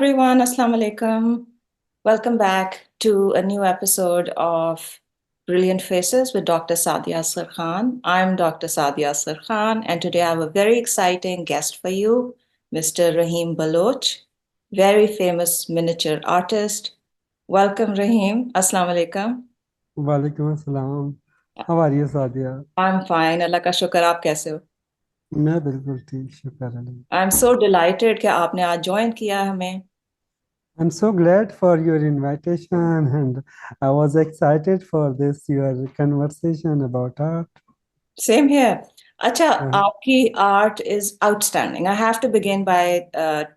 everyone, Assalamu alaikum. Welcome back to a new episode of Brilliant Faces with Dr. Sadia Asghar Khan. I'm Dr. Sadia Asghar Khan, and today I have a very exciting guest for you, Mr. Rahim Baloch, very famous miniature artist. Welcome, Rahim. Assalamu alaikum. वालेकुम अस्सलाम। How are you Sadia? I'm fine. अल्लाह का शुक्र आप कैसे हो? मैं बिल्कुल ठीक, शुक्र अल्लाह। I'm so delighted कि आपने आज ज्वाइन किया हमें. I'm so glad for your invitation and I was excited for this your conversation about art. Same here. Acha, Uh, aapki art is outstanding. I have to begin by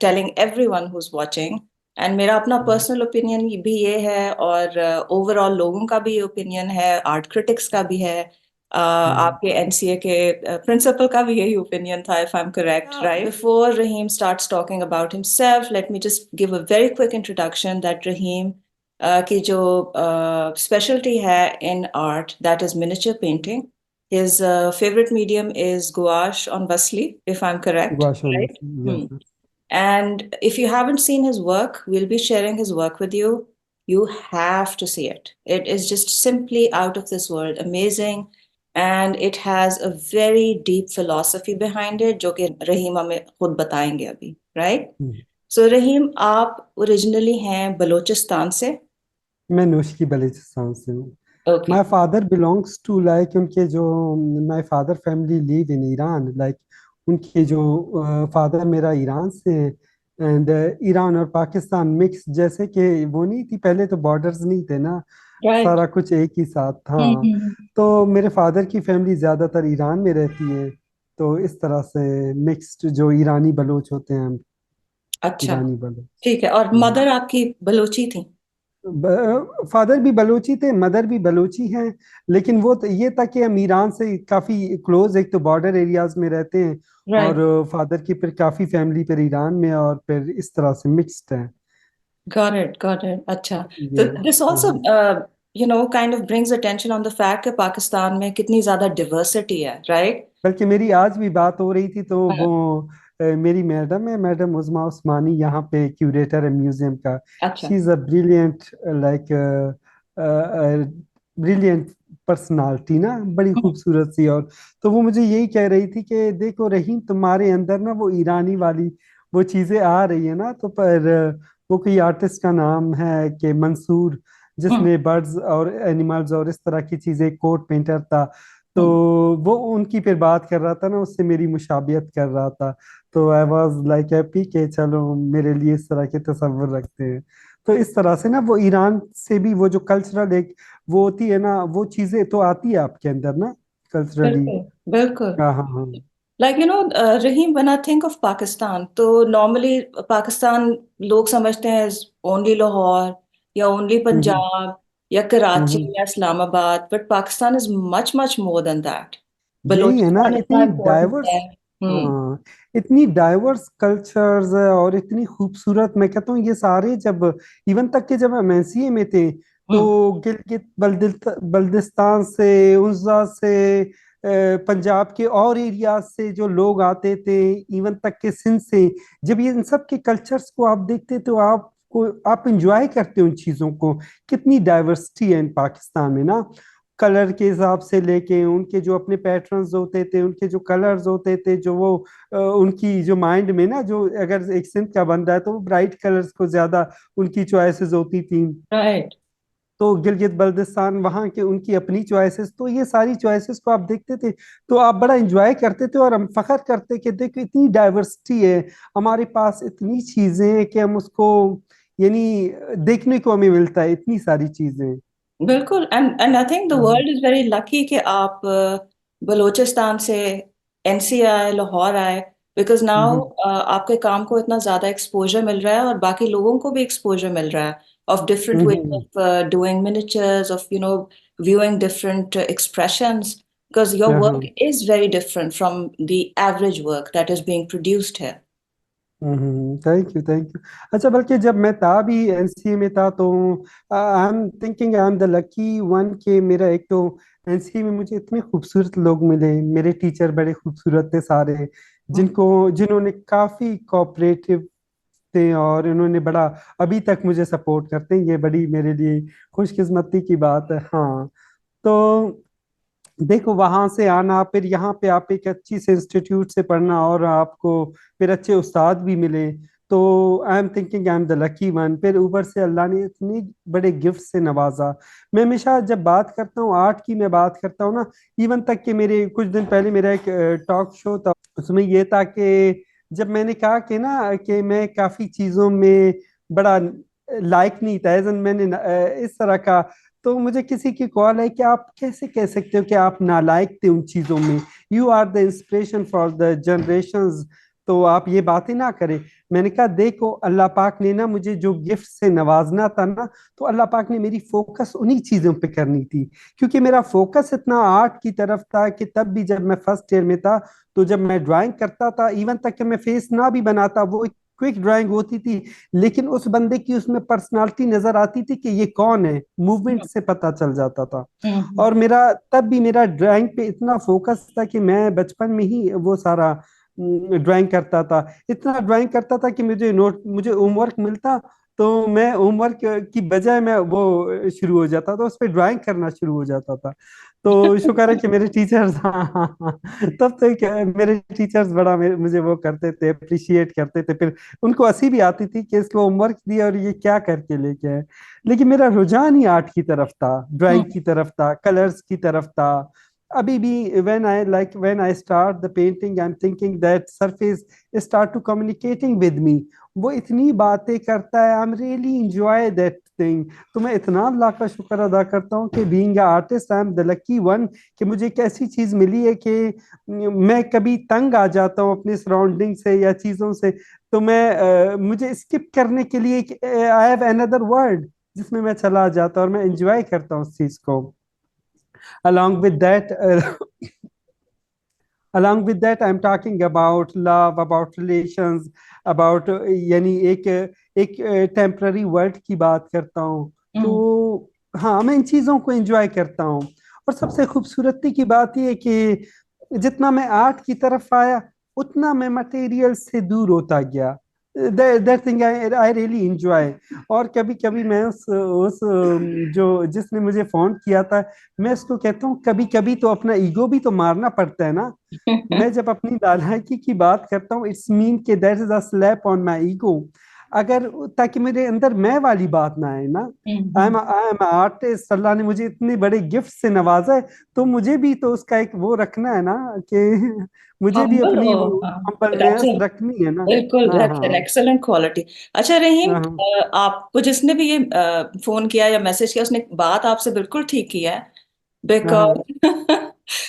telling everyone who's watching, and मेरा अपना personal opinion भी ये है और overall लोगों का भी ये opinion है, art critics का भी है, आपके NCA के principal का भी यही opinion था, if I'm correct, right? Before Rahim starts talking about himself, let me just give a very quick introduction that Rahim की जो specialty है in art, that is miniature painting. His favorite medium is gouache on Vasli, if I'm correct, Guashan, right? yes. And if you haven't seen his work, we'll be sharing his work with you. You have to see it. It is just simply out of this world, amazing. And it has a very deep philosophy behind it, जो कि रहीम हमें खुद बताएंगे अभी, right? So रहीम, आप originally हैं बलूचिस्तान से? मैं नूश की बलूचिस्तान से हूँ। Okay, My father belongs to like उनके जो my father family live in Iran like उनके जो फादर मेरा ईरान से एंड ईरान और पाकिस्तान मिक्स जैसे कि वो नहीं थी पहले तो बॉर्डर्स नहीं थे ना right. सारा कुछ एक ही साथ था। तो मेरे फादर की फैमिली ज्यादातर ईरान में रहती है तो इस तरह से मिक्स्ड जो ईरानी बलोच होते हैं अच्छा, ईरानी बलोच। ठीक है। और मदर आपकी बलूची थी? फादर भी बलूची थे मदर भी बलूची हैं लेकिन वो तो ये था कि हम ईरान से काफी क्लोज एक तो बॉर्डर एरियाज में रहते हैं राइट। और फादर की फिर काफी फैमिली फिर ईरान में और फिर इस तरह से मिक्स्ड है Got it, got it. अच्छा. ये। So this also, kind of brings attention on the fact कि पाकिस्तान में कितनी ज्यादा diversity है, right? बल्कि मेरी आज भी बात हो रही थी तो हाँ. वो मेरी मैडम है मैडम उज़मा उस्मानी यहाँ पे क्यूरेटर है म्यूजियम का। अच्छा. She is a brilliant like brilliant personality ना बड़ी हम्म, खूबसूरत सी और तो वो मुझे यही कह रही थी कि देखो रहीम तुम्हारे अंदर ना वो ईरानी वाली वो चीज़ें आ रही है ना तो पर वो कोई आर्टिस्ट का नाम है कि मंसूर हम्म, जिसने बर्ड्स और एनिमल्स और इस तरह की चीज़ें कोट पेंटर था तो हम्म. वो उनकी फिर बात कर रहा था ना उससे मेरी मुशाबियत कर रहा था तो आई वाज लाइक हैप्पी कि चलो मेरे लिए इस तरह के तस्वर रखते हैं। तो इस तरह से ना वो ईरान से भी वो जो कल्चरल एक वो होती है ना वो चीजें तो आती है आपके अंदर ना कल्चरली। बिल्कुल, बिल्कुल. हाँ हाँ हाँ। Like, Rahim, when I think of Pakistan, तो normally पाकिस्तान लोग समझते हैं as only लाहौर या only हम्म पंजाब या कराची हम्म। या Islamabad, but Pakistan is much much more than that. यही है ना बलूचिस्तान इतना इतनी important है. डाइवर्स। हम्म. हाँ इतनी डाइवर्स कल्चर्स और इतनी खूबसूरत मैं कहता हूँ ये सारे जब इवन तक के जब हम एनसीए में थे हम्म. तो गिलगित बल्दिस्तान से उज़्ज़ा से पंजाब के और एरिया से जो लोग आते थे इवन तक के सिंध से जब ये इन सब के कल्चर्स को आप देखते तो आपको आप इंजॉय करते हो उन चीजों को। कितनी डाइवर्सिटी है इन पाकिस्तान में ना कलर के हिसाब से लेके उनके जो अपने पैटर्न्स होते थे उनके जो कलर्स होते थे जो वो उनकी जो माइंड में ना जो अगर एक सिंध का बंदा है तो वो ब्राइट कलर्स को ज्यादा उनकी चॉइसेस होती थी। राइट. तो गिलगित बल्तिस्तान वहाँ के उनकी अपनी चॉइसेस तो ये सारी चॉइसेस को आप देखते थे तो आप बड़ा एंजॉय करते थे और हम फखर करते कि देखो इतनी डाइवर्सिटी है हमारे पास इतनी चीजें हैं कि हम उसको यानी देखने को हमें मिलता है इतनी सारी चीजें। बिल्कुल. एंड आई थिंक द हाँ। वर्ल्ड इज वेरी लकी कि आप बलूचिस्तान से एनसीआई लाहौर आए, बिकॉज नाउ हम्म आपके काम को इतना ज्यादा एक्सपोजर मिल रहा है और बाकी लोगों को भी एक्सपोजर मिल रहा है of different ways hmm. Of doing miniatures, of viewing different expressions, because your work हाँ is very different from the average work that is being produced here. Thank you thank you. अच्छा बल्कि जब मैं था भी एनसीए में था तो आई am thinking I am the lucky one के मेरा एक तो एनसीए में मुझे इतने खूबसूरत लोग मिले मेरे टीचर बड़े खूबसूरत थे सारे Hmm. जिनको जिन्होंने काफी कोऑपरेटिव देखते हैं और इन्होंने बड़ा अभी तक मुझे सपोर्ट करते हैं। ये बड़ी मेरे लिए खुशकिस्मती की बात है। हाँ, तो देखो, वहां से आना फिर यहाँ पे आप एक अच्छी से इंस्टीट्यूट से पढ़ना और आपको फिर अच्छे उस्ताद भी मिले, तो आई am thinking I am the lucky one. फिर ऊपर से अल्लाह ने इतनी बड़े गिफ्ट से नवाजा। मैं हमेशा जब बात करता हूँ आर्ट की, मैं बात करता हूँ ना, इवन तक कि मेरे कुछ दिन पहले मेरा एक टॉक शो था, उसमें ये था कि जब मैंने कहा कि ना कि मैं काफी चीजों में बड़ा लायक नहीं था, एज मैंने इस तरह का, तो मुझे किसी की कॉल है कि आप कैसे कह सकते हो कि आप नालायक थे उन चीजों में, you are the inspiration for the generations, तो आप ये बातें ना करें। मैंने कहा देखो, अल्लाह पाक ने ना मुझे जो गिफ्ट से नवाजना था ना, तो अल्लाह पाक ने मेरी फोकस उन्हीं चीजों पे करनी थी, क्योंकि मेरा फोकस इतना आर्ट की तरफ था कि तब भी जब मैं फर्स्ट ईयर में था, तो जब मैं ड्राइंग करता था, इवन तक कि मैं फेस ना भी बनाता, वो क्विक ड्राइंग होती थी, लेकिन उस बंदे की उसमें पर्सनालिटी नजर आती थी कि ये कौन है, मूवमेंट से पता चल जाता था। हम्म। और मेरा तब भी मेरा ड्राइंग पे इतना फोकस था कि मैं बचपन में ही वो सारा ड्राइंग करता था, इतना ड्राइंग करता था कि मुझे होमवर्क मिलता, तो मैं होमवर्क की बजाय मैं वो शुरू हो जाता था, उस पर ड्राइंग करना शुरू हो जाता था। तो शुक्र है कि मेरे टीचर्स, हाँ हाँ हाँ, तब तो मेरे टीचर्स बड़ा मुझे वो करते थे, अप्रिशिएट करते थे। फिर उनको हंसी भी आती थी कि इसको होमवर्क दिया और ये क्या करके लेके आए। लेकिन मेरा रुझान ही आर्ट की तरफ था, ड्राइंग की तरफ था, कलर्स की तरफ था। अभी भी when I start the painting, I'm thinking that surface start to communicating with me, वो इतनी बातें करता है, I'm really enjoy that thing। तो मैं इतना अल्लाह का शुक्र अदा करता हूँ कि being artist I am the lucky one, कि मुझे एक ऐसी चीज मिली है कि मैं कभी तंग आ जाता हूँ अपनी सराउंडिंग से या चीजों से, तो मुझे स्किप करने के लिए आई हैव अनदर वर्ड जिसमें मैं चला जाता हूँ और मैं एंजॉय करता हूँ उस चीज को। along with that uh, along with that I'm talking about love, about relations, about यानी एक एक टेम्पररी वर्ड की बात करता हूँ। हम्म। तो हाँ, मैं इन चीजों को एंजॉय करता हूँ। और सबसे खूबसूरती की बात यह है कि जितना मैं आर्ट की तरफ आया, उतना मैं मटेरियल से दूर होता गया। That thing I really enjoy. और कभी कभी मैं उस जो जिसने मुझे फोन किया था, मैं उसको कहता हूँ कभी कभी तो अपना ईगो भी तो मारना पड़ता है ना। मैं जब अपनी नालायकी की बात करता हूँ, इट्स मीन के that is a slap on my ego, अगर ताकि मेरे अंदर मैं वाली बात ना आए ना। हम्म। आई एम आर्टिस्ट, अल्लाह ने मुझे इतने बड़े गिफ्ट से नवाजा है, तो मुझे भी तो उसका एक वो रखना है ना कि मुझे भी हम्बल अपनी हो। वो हाँ, दैट्स हम्बलनेस रखनी है ना। बिल्कुल, हाँ दैट्स एन हाँ एक्सेलेंट क्वालिटी। अच्छा रहीम, हाँ आपको जिसने भी ये फोन किया या मैसेज किया, उसने बात आपसे बिल्कुल ठीक किया है। हाँ बिकॉज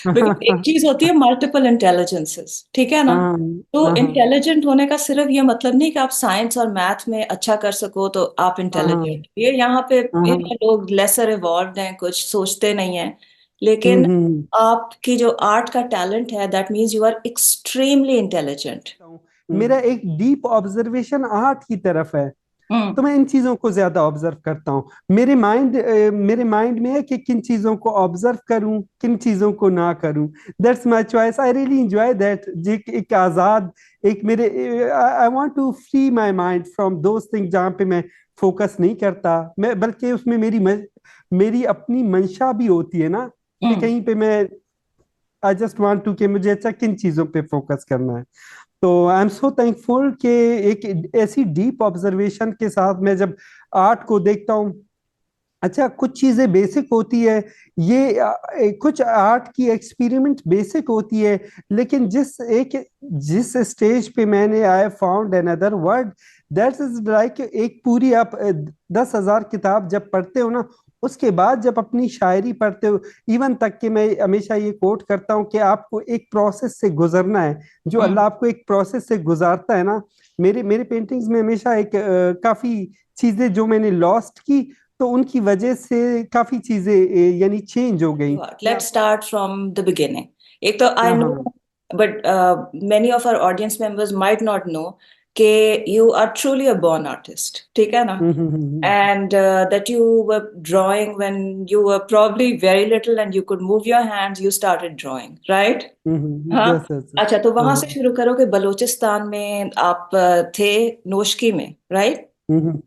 बिकॉज एक हाँ चीज होती है मल्टीपल इंटेलिजेंसेस, ठीक है ना। हाँ तो हाँ इंटेलिजेंट होने का सिर्फ ये मतलब नहीं कि आप साइंस और मैथ में अच्छा कर सको तो आप हाँ इंटेलिजेंट, ये यहाँ पे हाँ लोग लेसर इवॉल्व हैं, कुछ सोचते नहीं हैं। हम्म लेकिन हम्म आपकी जो आर्ट का टैलेंट है, that means you are extremely intelligent. हूँ। मेरा एक डीप ऑब्जर्वेशन आर्ट की तरफ है, हम्म। तो मैं इन चीजों को ज्यादा ऑब्जर्व करता हूँ। मेरे माइंड में है कि किन चीजों को ऑब्जर्व करूं, किन चीजों को ना करूं। That's my choice, I really enjoy that. एक आजाद, एक मेरे, I want to free my mind from those thing जहां पे मैं फोकस नहीं करता, मैं बल्कि उसमें मेरी अपनी मंशा भी होती है ना, कि हम्म। कहीं पे मैं आई जस्ट वांट टू, कि मुझे अच्छा किन चीजों पे फोकस करना है। तो आई एम सो थैंकफुल कि एक ऐसी डीप ऑब्जर्वेशन के साथ मैं जब आर्ट को देखता हूँ। अच्छा, कुछ चीजें बेसिक होती है, कुछ आर्ट की एक्सपेरिमेंट बेसिक होती है, लेकिन जिस स्टेज पे मैंने I found another word, that is like एक पूरी आप 10,000 किताब जब पढ़ते हो ना, उसके बाद जब अपनी शायरी पढ़ते हो, इवन तक कि मैं हमेशा ये कोट करता हूँ कि आपको एक प्रोसेस से गुजरना है, जो हम्म। अल्लाह आपको एक प्रोसेस से गुजारता है ना। मेरे मेरे पेंटिंग्स में हमेशा काफी चीजें जो मैंने लॉस्ट की, तो उनकी वजह से काफी चीजें यानी चेंज हो गई। मैं लेट्स आपको स्टार्ट फ्रॉम द बिगिनिंग। एक तो आई हाँ नो, हाँ but many of our audience members might not know कि you are truly a born artist, ठीक है ना? हम्म। And that you were drawing when you were probably very little and you could move your hands, you started drawing, right? हाँ। Yes yes. अच्छा, तो हाँ वहां से हाँ। शुरू करो कि बलूचिस्तान में आप थे, नोशकी में, राइट? हम्म।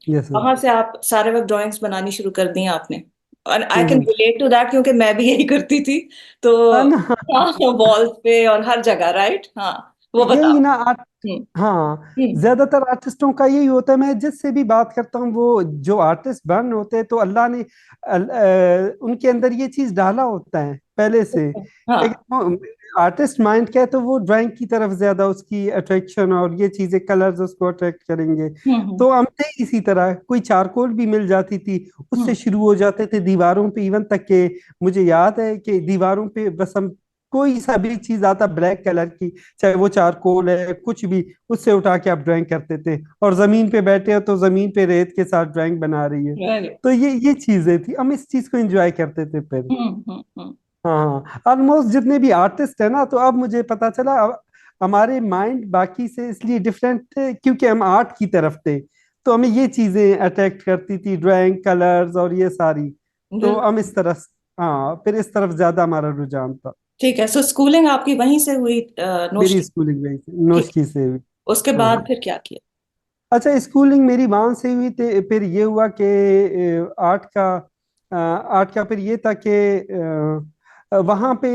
यस वहां यस। से आप सारे वक्त ड्राइंग्स बनानी शुरू कर दी आपने, और I can hmm. Relate to that क्योंकि मैं भी यही करती थी। तो ना हाँ, वॉल्स पे और हर जगह, राइट? हाँ, वो यही बताओ। ना हम्म। हाँ, हम्म। ज्यादातर आर्टिस्टों का यही होता है। मैं जिससे भी बात करता हूँ, वो जो आर्टिस्ट बर्न होते हैं, तो अल्लाह ने उनके अंदर ये चीज डाला होता है पहले से। हाँ। लेकिन वो आर्टिस्ट माइंड क्या है, तो वो ड्राइंग की तरफ ज्यादा उसकी अट्रैक्शन, और ये चीजें कलर्स उसको अट्रैक्ट करेंगे। हम्म। तो हम थे इसी तरह, कोई चारकोल भी मिल जाती थी, उससे हम्म। शुरू हो जाते थे दीवारों पे। इवन तक के मुझे याद है कि दीवारों पे बस हम कोई सा भी चीज आता ब्लैक कलर की, चाहे वो चारकोल है कुछ भी, उससे उठा के आप ड्राइंग करते थे। और जमीन पे बैठे हो तो जमीन पे रेत के साथ ड्राइंग बना रही है। राइट। तो ये चीजें थी, हम इस चीज को एंजॉय करते थे फिर। हम्म। हाँ, ऑलमोस्ट जितने भी आर्टिस्ट है ना, तो अब मुझे पता चला अब हमारे माइंड बाकी से इसलिए डिफरेंट थे क्योंकि हम आर्ट की तरफ थे। तो हमें ये चीजें अट्रैक्ट करती थी, ड्राइंग, कलर्स और ये सारी। तो बिल्कुल। हम इस तरफ, हाँ, फिर इस तरफ ज्यादा हमारा रुझान था। ठीक है, सो स्कूलिंग आपकी वहीं से हुई, मेरी नोस्टी? स्कूलिंग वही थी, ठीक। नौशकी से हुई। उसके हाँ बाद हाँ। फिर क्या किया? अच्छा, स्कूलिंग मेरी वहां से हुई थी। फिर ये हुआ कि आर्ट का फिर ये था कि वहाँ पे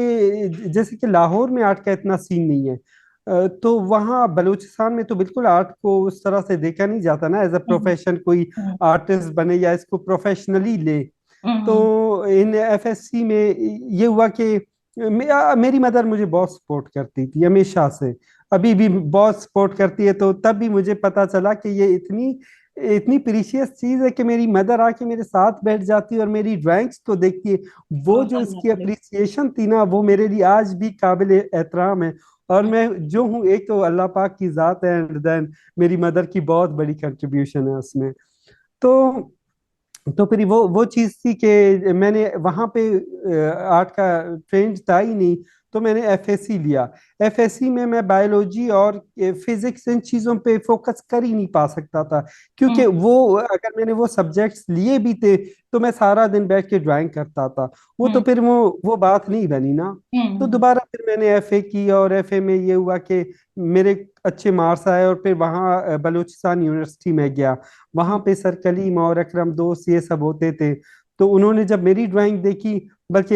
जैसे कि लाहौर में आर्ट का इतना सीन नहीं है। तो वहाँ बलूचिस्तान में तो बिल्कुल आर्ट को उस तरह से देखा नहीं जाता ना, एज अ हम्म। प्रोफेशन कोई हम्म। आर्टिस्ट बने या इसको प्रोफेशनली ले। तो हम्म। इन एफएससी में ये हुआ कि मेरी मदर मुझे बहुत सपोर्ट करती थी हमेशा से, अभी भी बहुत सपोर्ट करती है। तो तब भी मुझे पता चला कि ये इतनी इतनी प्रीशियस चीज है कि मेरी मदर आके मेरे साथ बैठ जाती है और मेरी ड्राइंग्स को देखती है। वो जो इसकी अप्रिसिएशन थी ना, वो मेरे लिए आज भी काबिल एहतराम है। और मैं जो हूँ, एक तो अल्लाह पाक की जात है, एंड देन मेरी मदर की बहुत बड़ी कंट्रीब्यूशन है उसमें। तो फिर वो चीज थी कि मैंने वहां पे आर्ट का ट्रेंड था ही नहीं। तो मैंने एफएससी लिया। एफएससी में मैं बायोलॉजी और फिजिक्स, इन चीजों पे फोकस कर ही नहीं पा सकता था, क्योंकि वो अगर मैंने वो सब्जेक्ट्स लिए भी थे, तो मैं सारा दिन बैठ के ड्राइंग करता था। वो तो हम्म। फिर वो बात नहीं बनी ना। तो हम्म। दोबारा फिर मैंने एफए की, और एफए में ये हुआ कि मेरे अच्छे मार्क्स आए, और फिर वहाँ बलूचिस्तान यूनिवर्सिटी में गया। वहां पे सर कलीम और अकरम दोस्त ये सब होते थे। तो उन्होंने जब मेरी ड्राइंग देखी, बल्कि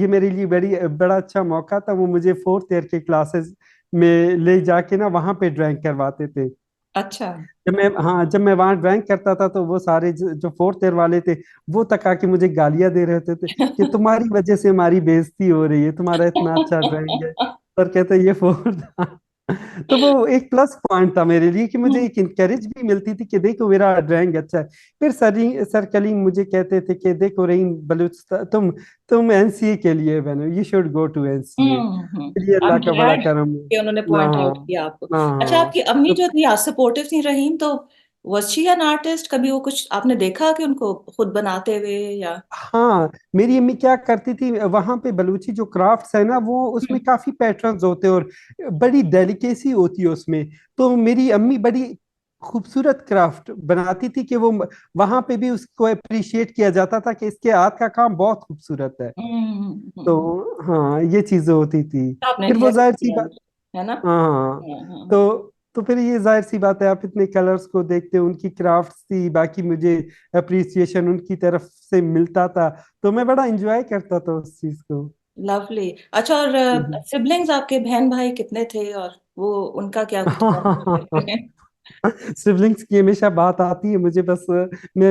ये मेरे लिए बड़ा अच्छा मौका था, वो मुझे फोर्थ ईयर के क्लासेस में ले जाके ना वहां पे ड्राइंग करवाते थे। अच्छा। जब मैं वहां ड्राइंग करता था, तो वो सारे जो फोर्थ ईयर वाले थे, वो तक आके मुझे गालियां दे रहे होते थे कि तुम्हारी वजह से हमारी बेइज्जती हो रही है, तुम्हारा इतना अच्छा ड्राइंग है। सर कहते ये फोर्थ तो वो एक प्लस पॉइंट था मेरे लिए कि मुझे एक इंकरेज भी मिलती थी कि देखो मेरा ड्राइंग अच्छा है। फिर सर कलीम मुझे कहते थे कि देखो रहीम बलूचिस्तान, तुम एनसीए के लिए बनो, you should go to NCA. ये आई अल्लाह एम का बड़ा ग्लैड करम कि उन्होंने है। पॉइंट आउट हाँ किया आपको। अच्छा, हाँ। आपकी अम्मी तो जो थी सपोर्टिव थी, रहीम, तो वाज शी एन आर्टिस्ट? कभी वो कुछ आपने देखा कि उनको खुद बनाते हुए, या? हाँ, मेरी अम्मी क्या करती थी, वहां पे बलूची जो क्राफ्ट्स है ना, वो उसमें हम्म। काफी पैटर्न्स होते हैं और बड़ी डेलिकेसी होती है उसमें। तो मेरी अम्मी बड़ी खूबसूरत क्राफ्ट बनाती थी कि वो वहां पे भी उसको अप्रिशिएट किया जाता था कि इसके हाथ का काम बहुत खूबसूरत है। तो हाँ, ये चीजें होती थी। आपने फिर वो इनहेरिट जाहिर सी किया, बात, है ना? हाँ। हाँ हाँ। तो फिर ये जाहिर सी बात है, आप इतने कलर्स को देखते, उनकी क्राफ्ट्स थी, बाकी मुझे अप्रिसिएशन उनकी तरफ से मिलता था। तो मैं बड़ा एंजॉय करता था उस चीज को। लवली। अच्छा, और सिबलिंग्स आपके बहन भाई कितने थे, और वो उनका क्या कुछ करते थे? सिबलिंग्स की हमेशा बात आती है मुझे, बस मैं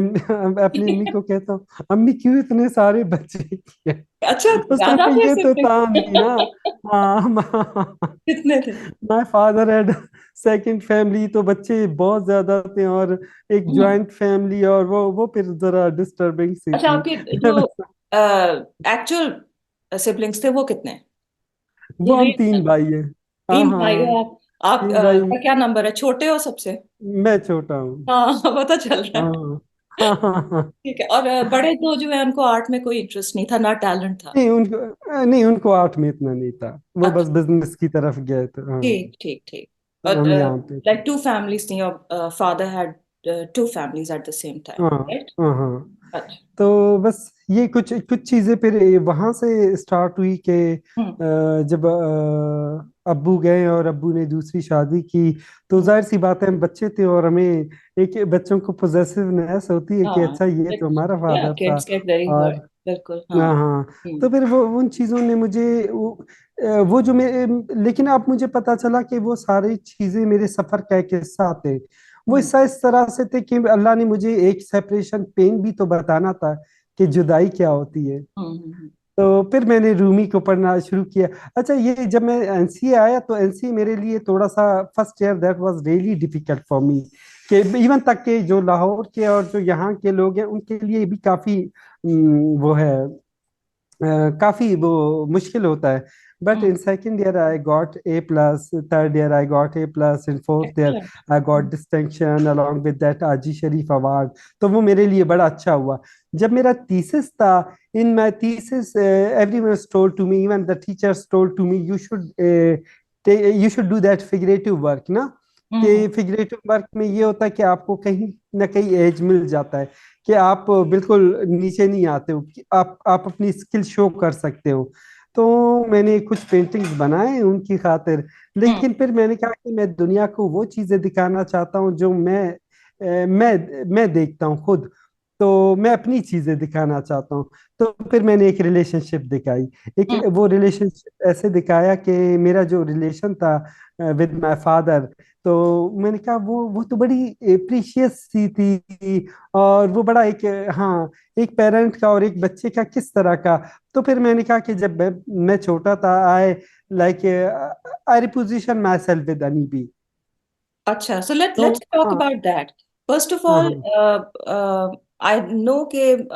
अपनी अम्मी को कहता हूँ, अम्मी क्यों इतने सारे बच्चे किए। अच्छा, उस टाइम ज्यादा पे थे ये तो था नहीं ना। सिबलिंग? हाँ, कितने थे? My father had second family, तो बच्चे बहुत ज्यादा थे, और एक हम्म। जॉइंट फैमिली, और वो फिर जरा डिस्टर्बिंग सी अच्छा, थी। आपके जो एक्चुअल सिबलिंग्स थे वो कितने? जो वो हम रियल तीन भाई हैं। हाँ तीन भाई हाँ। हो आप तीन भाई। का क्या नंबर है, छोटे हो सबसे? मैं छोटा हूँ। हाँ, पता चल रहा है। हाँ हाँ हाँ हाँ। ठीक है, और बड़े दो जो है उनको आर्ट में कोई इंटरेस्ट नहीं था, ना टैलेंट था? नहीं, उनको आर्ट में इतना नहीं था, वो बस अच्छा। बिजनेस की तरफ गए थे। हाँ। ठीक ठीक ठीक। हम यहाँ पे थे। Like two families, your father had two families at the same time, हाँ right? हाँ हाँ। अच्छा। तो बस ये कुछ कुछ चीजें फिर वहां से स्टार्ट हुई कि हम्म। जब अब्बू गए और अब्बू ने दूसरी शादी की, तो हम्म। जाहिर सी बात है हम बच्चे थे और हमें एक बच्चों को पोजेसिवनेस होती है कि हाँ, अच्छा ये तो हमारा yeah, फादर था। kids get very hurt. और बिल्कुल, हाँ। हाँ हाँ। तो फिर वो उन चीजों ने मुझे वो जो मैं, लेकिन अब मुझे पता चला कि वो सारी चीजें मेरे सफर का एक हिस्सा थे। वो हम्म। हिस्सा इस तरह से थे कि अल्लाह ने मुझे एक सेपरेशन पेन भी तो बताना था कि जुदाई क्या होती है। हम्म। तो फिर मैंने रूमी को पढ़ना शुरू किया। अच्छा, ये जब मैं एनसीए आया तो एनसीए मेरे लिए थोड़ा सा first year that was really difficult for me, कि इवन तक के जो लाहौर के और जो यहाँ के लोग हैं उनके लिए भी काफी वो है, काफी वो मुश्किल होता है। But hmm. In second year I got a plus, third year I got a plus, in fourth year Excellent. I got distinction along with that आजी शरीफ अवार्ड। तो वो मेरे लिए बड़ा अच्छा हुआ। जब मेरा थीसिस था, in my thesis everyone told to me, even the teachers told to me, you should do that figurative work ना, हम्म। कि फिगरेटिव वर्क में ये होता है कि आपको कहीं ना कहीं एज मिल जाता है, कि आप बिल्कुल नीचे नहीं आते हो, कि आप अपनी स्किल शो कर सकते हो। तो मैंने कुछ पेंटिंग्स बनाए उनकी खातिर। हम्म। लेकिन फिर मैंने कहा कि मैं दुनिया को वो चीजें दिखाना चाहता हूँ जो मैं देखता हूँ खुद। तो मैं अपनी चीजें दिखाना चाहता हूँ। तो फिर मैंने एक रिलेशनशिप दिखाई। एक हम्म। वो रिलेशनशिप ऐसे दिखाया कि मेरा जो रिलेशन था विद माय फादर, तो मैंने कहा वो तो बड़ी प्रीशियस सी थी। और वो बड़ा एक, हाँ, एक पेरेंट का और एक बच्चे का किस तरह का। तो फिर मैंने कहा कि जब मैं छोटा था, I like I reposition myself with Anibee. अच्छा, so let's तो talk हाँ about that. First of हाँ all, हाँ। I know that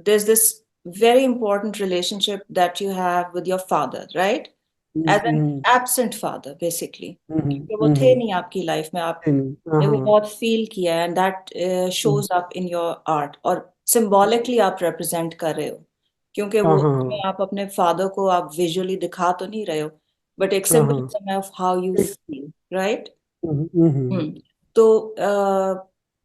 there's this very important relationship that you have with your father, right? As an hmm absent father, basically. क्योंकि वो थे हम्म। नहीं आपकी लाइफ में, हाँ आपने वो हाँ। बहुत फील किया है, and that shows up in your art, और सिंबॉलिकली आप रिप्रेजेंट कर रहे हो, क्योंकि हाँ वो उसमें हाँ आप अपने फादर को आप विजुअली दिखा तो नहीं रहे हो, बट एक हाँ हाँ। सिंबलिज्म है ऑफ हाउ यू एक फील, राइट? हम्म। हम्म। तो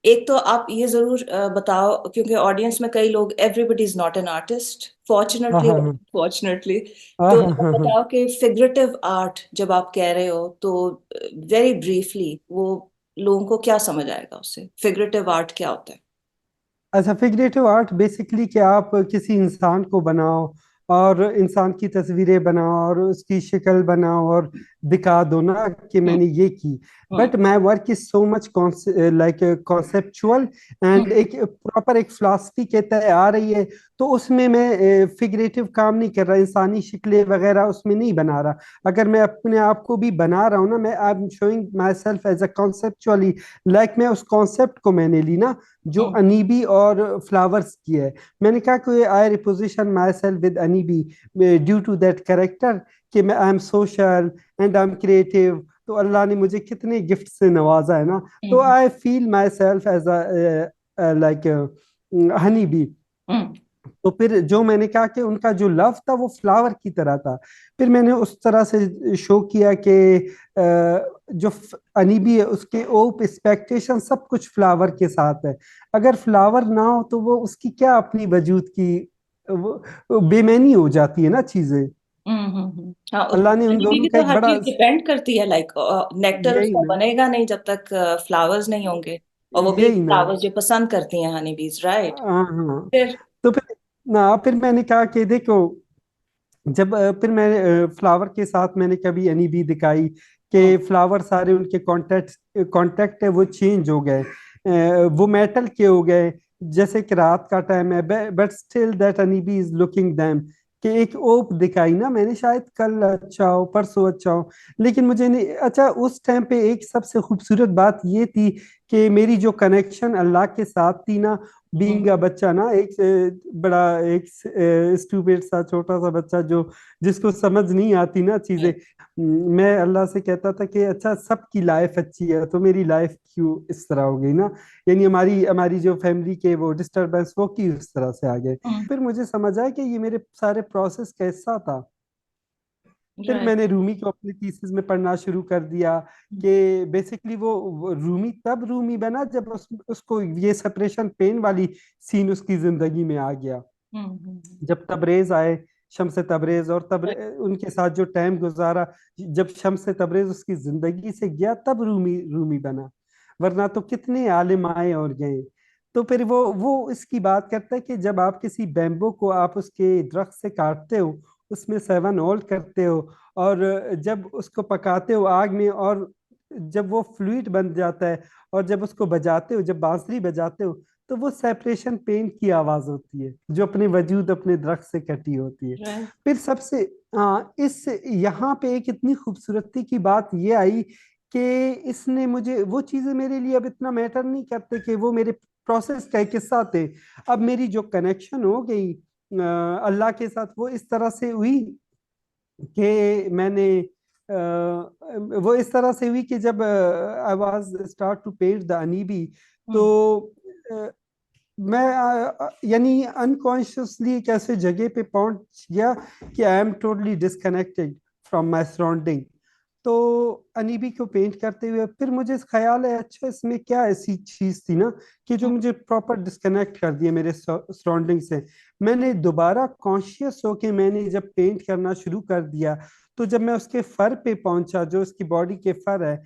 एक तो आप ये जरूर बताओ, क्योंकि ऑडियंस में कई लोग, everybody is not an artist, हाँ फॉर्चुनेटली हाँ और हाँ अनफॉर्चुनेटली। हाँ तो हाँ आप हाँ हाँ। बताओ कि फिगरेटिव आर्ट जब आप कह रहे हो, तो वेरी ब्रीफली वो लोगों को क्या समझ आएगा, उससे फिगरेटिव आर्ट क्या होता है? अच्छा, फिगरेटिव आर्ट बेसिकली कि आप किसी इंसान को बनाओ और इंसान की तस्वीरें बनाओ और उसकी शक्ल बनाओ और दिखा दो ना कि हम्म। मैंने ये की। Hmm. But my work is so much like conceptual, and एक प्रॉपर एक फिलॉसफी के तहत आ रही है। तो उसमें मैं फिगरेटिव काम नहीं कर रहा, इंसानी शक्लें वगैरह उसमें नहीं बना रहा। अगर मैं अपने आप को भी बना रहा हूँ ना, मैं I am showing myself as a conceptually, like मैं उस कॉन्सेप्ट को मैंने ली ना, जो हम्म। अनीबी और फ्लावर्स की है। मैंने कहा कि I reposition myself with Anibee due to that character, कि मैं I am social and I am creative. तो अल्लाह ने मुझे कितने गिफ्ट से नवाजा है ना। तो hmm. I feel myself as like honey bee. Hmm. तो फिर जो मैंने कहा कि उनका जो लव था वो फ्लावर की तरह था, फिर मैंने उस तरह से शो किया कि जो अनीबी है उसके ओप एक्सपेक्टेशन सब कुछ फ्लावर के साथ है। अगर फ्लावर ना हो तो वो उसकी क्या अपनी वजूद की, वो बेमैनी हो जाती है ना चीजें। हाँ, अल्लाह ने उन हनी बी दोनों भी का तो एक हर बड़ा, चीज डिपेंड करती है, लाइक नेक्टर यही उसका ना, बनेगा नहीं जब तक फ्लावर्स नहीं होंगे, और वो भी यही ना। फ्लावर्स जो पसंद करती हैं हनी बीज, राइट? हाँ हाँ। फिर। तो फिर मैंने कहा कि देखो, जब फिर मैं फ्लावर के साथ मैंने कभी एनी भी दिखाई हम्म। कि फ्लावर सारे उनके कांटेक्ट है वो चेंज हो गए, वो मेटल के हो गए। जैसे कि रात का टाइम है, but still that Anibee is looking them, कि एक ओप दिखाई ना मैंने, शायद कल अच्छा हो परसों अच्छा हो, लेकिन मुझे नहीं अच्छा। उस टाइम पे एक सबसे खूबसूरत बात ये थी कि मेरी जो कनेक्शन अल्लाह के साथ थी ना, बीइंग हम्म। अ बच्चा ना, एक बड़ा एक स्टूपिड सा छोटा सा बच्चा जो जिसको समझ नहीं आती ना चीजें, मैं अल्लाह से कहता था कि अच्छा सबकी लाइफ अच्छी है तो मेरी लाइफ क्यों इस तरह हो गई ना। यानी हमारी हमारी जो फैमिली के वो डिस्टरबेंस वो की उस तरह से आ गए। हम्म। फिर मुझे समझ आया कि ये मेरे सारे प्रोसेस का हिस्सा था। फिर राइट। मैंने रूमी को अपने थीसिस में पढ़ना शुरू कर दिया कि बेसिकली वो रूमी तब रूमी बना जब उसको ये सेपरेशन पेन वाली सीन उसकी जिंदगी में आ गया। जब तबरेज आए, शम्स तबरेज, और उनके साथ जो टाइम गुजारा, जब शम्स तबरेज उसकी जिंदगी से गया तब रूमी रूमी बना, वरना तो कितने आलिम आए और गए। तो फिर वो इसकी बात करता है कि जब आप किसी बैम्बू को आप उसके दरख्त से काटते हो, उसमें 7 ओल्ड करते हो, और जब उसको पकाते हो आग में, और जब वो फ्लूइड बन जाता है, और जब उसको बजाते हो, जब बांसुरी बजाते हो, तो वो सेपरेशन पेन की आवाज होती है जो अपने वजूद अपने दरख्त से कटी होती है। राइट। फिर सबसे इस यहाँ पे एक इतनी खूबसूरती की बात ये आई कि इसने मुझे वो चीजें मेरे लिए अब इतना मैटर नहीं करते कि वो मेरे प्रोसेस का एक हिस्सा थे। अब मेरी जो कनेक्शन हो गई अल्लाह के साथ, वो इस तरह से हुई कि मैंने वो इस तरह से हुई कि जब I was start to paint the Anibee, तो अ, मैं यानी अनकॉन्शियसली एक ऐसे जगह पे पहुंच गया कि आई am totally disconnected from my surrounding. तो अनीबी को पेंट करते हुए फिर मुझे ख्याल है, अच्छा इसमें क्या ऐसी चीज थी ना कि जो मुझे प्रॉपर डिस्कनेक्ट कर दिया मेरे सराउंडिंग से। मैंने दोबारा कॉन्शियस होके मैंने जब पेंट करना शुरू कर दिया, तो जब मैं उसके फर पे पहुंचा, जो उसकी बॉडी के फर है,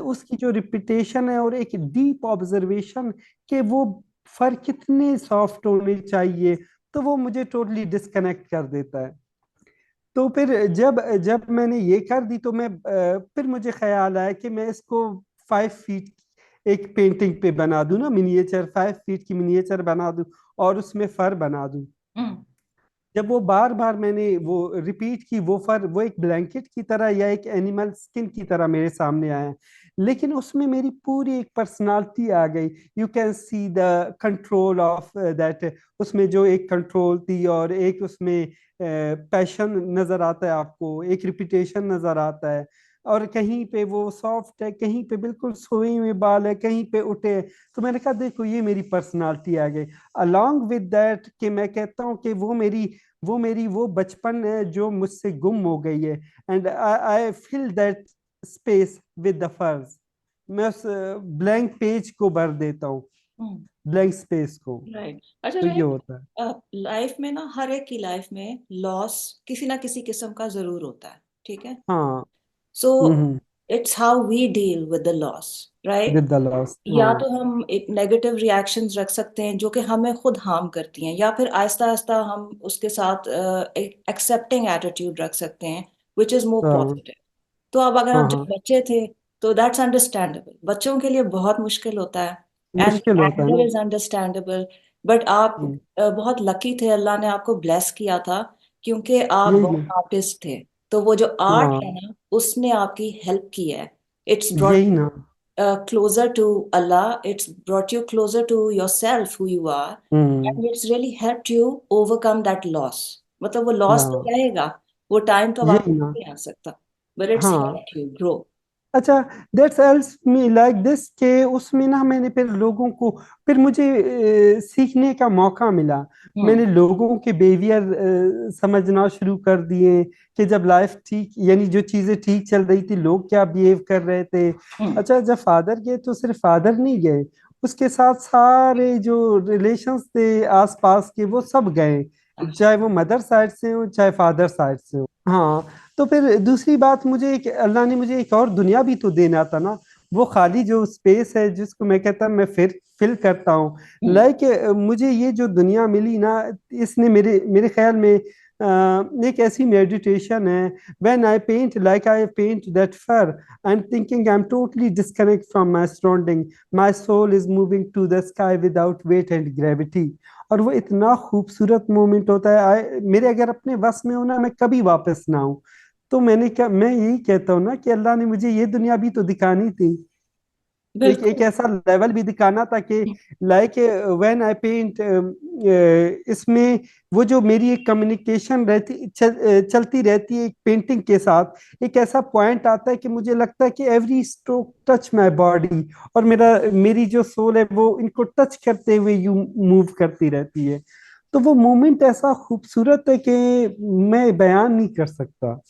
उसकी जो रिपीटेशन है और एक डीप ऑब्जर्वेशन कि वो फर कितने सॉफ्ट होने चाहिए, तो वो मुझे टोटली डिस्कनेक्ट कर देता है। तो फिर जब जब मैंने ये कर दी, तो मैं फिर मुझे ख्याल आया कि मैं इसको 5 फीट एक पेंटिंग पे बना दूं ना, मिनिएचर 5 फीट की मिनिएचर बना दूं और उसमें फर बना दूं। जब वो बार बार मैंने वो रिपीट की, वो फर वो एक ब्लैंकेट की तरह या एक एनिमल स्किन की तरह मेरे सामने आया, लेकिन उसमें मेरी पूरी एक पर्सनालिटी आ गई। You can see the control of that, उसमें जो एक कंट्रोल थी और एक उसमें पैशन नजर आता है आपको, एक रिपीटेशन नजर आता है, और कहीं पे वो सॉफ्ट है, कहीं पे बिल्कुल सोए हुए बाल है, कहीं पे उठे हैं। तो मैंने कहा देखो ये मेरी पर्सनालिटी आ गई। अलॉन्ग विद दैट कि मैं कहता हूँ कि वो बचपन है जो मुझसे गुम हो गई है, and I fill that space with the फर्ज। मैं उस ब्लैंक पेज को भर देता हूँ, ब्लैंक स्पेस को। राइट। अच्छा तो ये राइट। होता है। लाइफ में ना, हर एक की लाइफ में लॉस किसी ना किसी किस्म का जरूर होता है, ठीक है। हाँ। So hmm. It's how we deal with the loss, right. With the loss, या हाँ। तो हम एक नेगेटिव रिएक्शंस रख सकते हैं जो कि हमें खुद हार्म करती हैं, या फिर आहिस्ता आहिस्ता हम उसके साथ एक एक्सेप्टिंग एटीट्यूड रख सकते हैं विच इज मोर हाँ पॉजिटिव। तो अब अगर हाँ आप जब हाँ। बच्चे थे तो दैट्स अंडरस्टैंडेबल, बच्चों के लिए बहुत मुश्किल होता है, एंड मुश्किल होता है एंगर ना। Is understandable. बट आप हम्म, बहुत लकी थे, अल्लाह ने आपको ब्लेस किया था क्योंकि आप यही बहुत ना। आर्टिस्ट थे। तो वो जो आर्ट है हाँ, ना, उसने आपकी हेल्प की है। इट्स ब्रॉट यही ना। closer to Allah, it's brought you closer to yourself, who you are, hmm. and it's really helped you overcome that loss. मतलब वो या लॉस तो रहेगा, वो टाइम तो यही वापस ना। नहीं आ सकता, but it's हाँ। helped you grow. अच्छा, that's helps me like this के उसमें ना मैंने फिर लोगों को, फिर मुझे सीखने का मौका मिला। हम्म। मैंने लोगों के बिहेवियर समझना शुरू कर दिए कि जब लाइफ ठीक, यानी जो चीजें ठीक चल रही थी, लोग क्या बिहेव कर रहे थे। हम्म। अच्छा, जब फादर गए तो सिर्फ फादर नहीं गए, उसके साथ सारे जो रिलेशंस थे आसपास के वो सब गए, अच्छा। चाहे वो मदर साइड से हो चाहे फादर साइड से हो। हाँ। तो फिर दूसरी बात, मुझे एक अल्लाह ने मुझे एक और दुनिया भी तो देना था ना, वो खाली जो स्पेस है जिसको मैं कहता मैं फिर फिल करता हूँ। हम्म। लाइक मुझे ये जो दुनिया मिली ना, इसने मेरे मेरे ख्याल में एक ऐसी मेडिटेशन है। When I paint like I paint that fur, I am thinking I am totally disconnect from my surrounding, my soul is moving to the sky without weight and gravity. और वो इतना खूबसूरत मोमेंट होता है, मेरे अगर अपने बस में हो ना, मैं कभी वापस ना आऊं। तो मैं यही कहता हूँ ना कि अल्लाह ने मुझे ये दुनिया भी तो दिखानी थी, एक एक बिल्कुल। ऐसा लेवल भी दिखाना था कि लाइक व्हेन आई पेंट, इसमें वो जो मेरी एक कम्युनिकेशन चलती रहती है एक पेंटिंग के साथ, एक ऐसा पॉइंट आता है कि मुझे लगता है कि every stroke touch my body, और मेरी जो सोल है वो इनको टच करते हुए यू मूव करती रहती है। तो वो मोमेंट ऐसा खूबसूरत है कि मैं बयान नहीं कर सकता।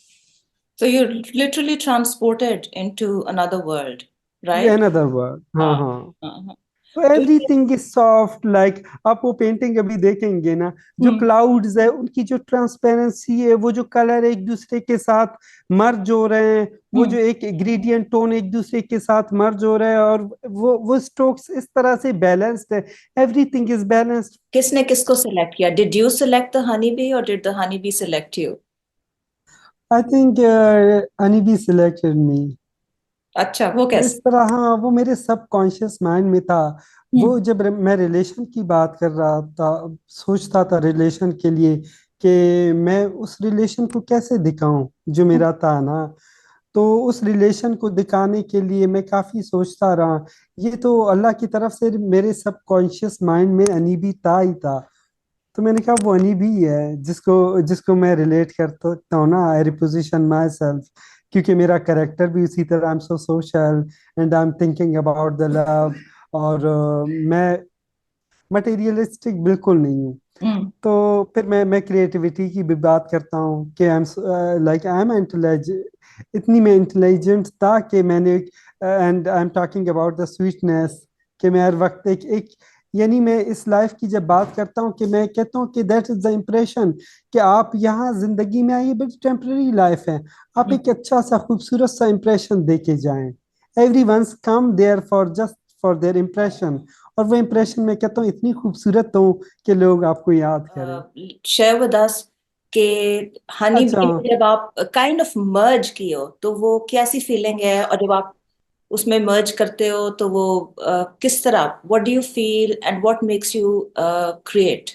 So you're literally transported into another world, right? Another word, हाँ हाँ हाँ। हाँ हाँ। तो तो ये एवरीथिंग इज सॉफ्ट, लाइक आप वो पेंटिंग अभी देखेंगे ना, जो हम्म क्लाउड्स है उनकी जो ट्रांसपेरेंसी है, वो जो कलर एक दूसरे के साथ मर्ज हो रहे हैं, वो जो हम्म एक ग्रेडियंट टोन एक दूसरे के साथ मर्ज हो रहे हैं, और वो स्ट्रोक्स इस तरह से बैलेंस्ड है, एवरीथिंग इज बैलेंस्ड। किसने किसको सिलेक्ट किया? Did you select the honey bee or did the honey bee select you? I think honey bee selected me. अच्छा, वो वो इस कैसे? तरह, हाँ, वो मेरे सबकॉन्शियस माइंड में था। वो हम्म जब मैं रिलेशन की बात कर रहा था, सोचता था रिलेशन के लिए कि मैं उस रिलेशन को कैसे दिखाऊं जो मेरा था ना, तो उस रिलेशन को दिखाने के लिए मैं काफी सोचता रहा। ये तो अल्लाह की तरफ से मेरे सबकॉन्शियस माइंड में अनीबी था ही था। तो मैंने कहा वो अनी भी है जिसको जिसको मैं रिलेट कर सकता हूँ ना, आई रिपोजिशन माई सेल्फ, क्योंकि मेरा करेक्टर भी उसी तरह, आई am so social and I am thinking about the love, और मैं मटेरियलिस्टिक बिल्कुल नहीं हूँ। हम्म तो फिर मैं क्रिएटिविटी की भी बात करता हूँ कि I am like I am intelligent, इतनी मैं इंटेलिजेंट था कि मैंने, and I am talking about the sweetness, कि मैं हर वक्त एक यानी मैं इस लाइफ की जब बात करता हूँ कि मैं कहता हूँ कि दैट इज द इम्प्रेशन, कि आप यहाँ जिंदगी में आइए, बड़ी टेम्पररी लाइफ है, आप एक अच्छा सा खूबसूरत सा इम्प्रेशन दे के जाएं। Every once come there for just for their impression, और वो इम्प्रेशन मैं कहता हूँ इतनी खूबसूरत हो कि लोग आपको याद करें। शेयर विद अस कि हनी अच्छा, बी में जब आप काइंड ऑफ मर्ज किए हो तो वो कैसी फीलिंग है, और जब आप उसमें मर्ज करते हो तो वो किस तरह, what do you feel and what makes you create?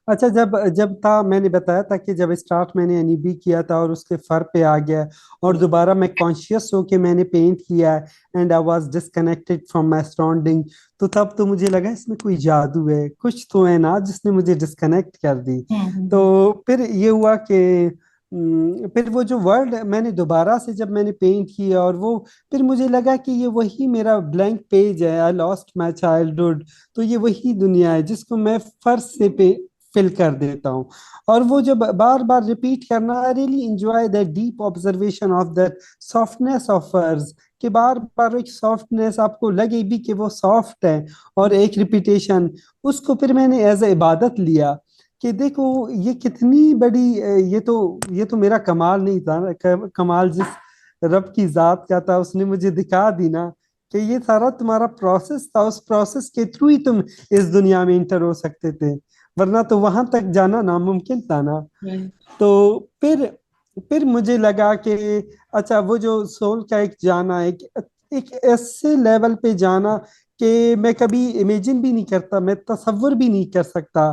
अच्छा, जब जब था मैंने बताया था कि जब स्टार्ट मैंने एनईबी किया था और उसके फर पे आ गया, और दोबारा मैं कॉन्शियस हो के मैंने पेंट किया, and I was disconnected from my surrounding, तो तब तो मुझे लगा इसमें कोई जादू है, कुछ तो है ना जिसने मुझे डिस्कनेक्ट कर दी। तो हम्म फिर ये हुआ कि फिर वो जो वर्ल्ड मैंने दोबारा से जब मैंने पेंट किया, और वो फिर मुझे लगा कि ये वही मेरा ब्लैंक पेज है, आई लॉस्ट माय चाइल्डहुड, तो ये वही दुनिया है जिसको मैं फर्श से पे फिल कर देता हूँ। और वो जब बार बार रिपीट करना, आई really enjoy that deep observation of that softness of फर्ज, कि बार बार एक सॉफ्टनेस आपको लगे भी कि वो सॉफ्ट है, और एक रिपीटेशन, उसको फिर मैंने एज ए इबादत लिया कि देखो ये कितनी बड़ी ये तो मेरा कमाल नहीं था ना, कमाल जिस रब की जात का था, उसने मुझे दिखा दी ना कि ये सारा तुम्हारा प्रोसेस था, उस प्रोसेस के थ्रू ही तुम इस दुनिया में इंटर हो सकते थे, वरना तो वहां तक जाना नामुमकिन था ना। हम्म तो फिर मुझे लगा कि अच्छा, वो जो सोल का एक जाना, एक ऐसे लेवल पे जाना कि मैं कभी इमेजिन भी नहीं करता, मैं तसव्वुर भी नहीं कर सकता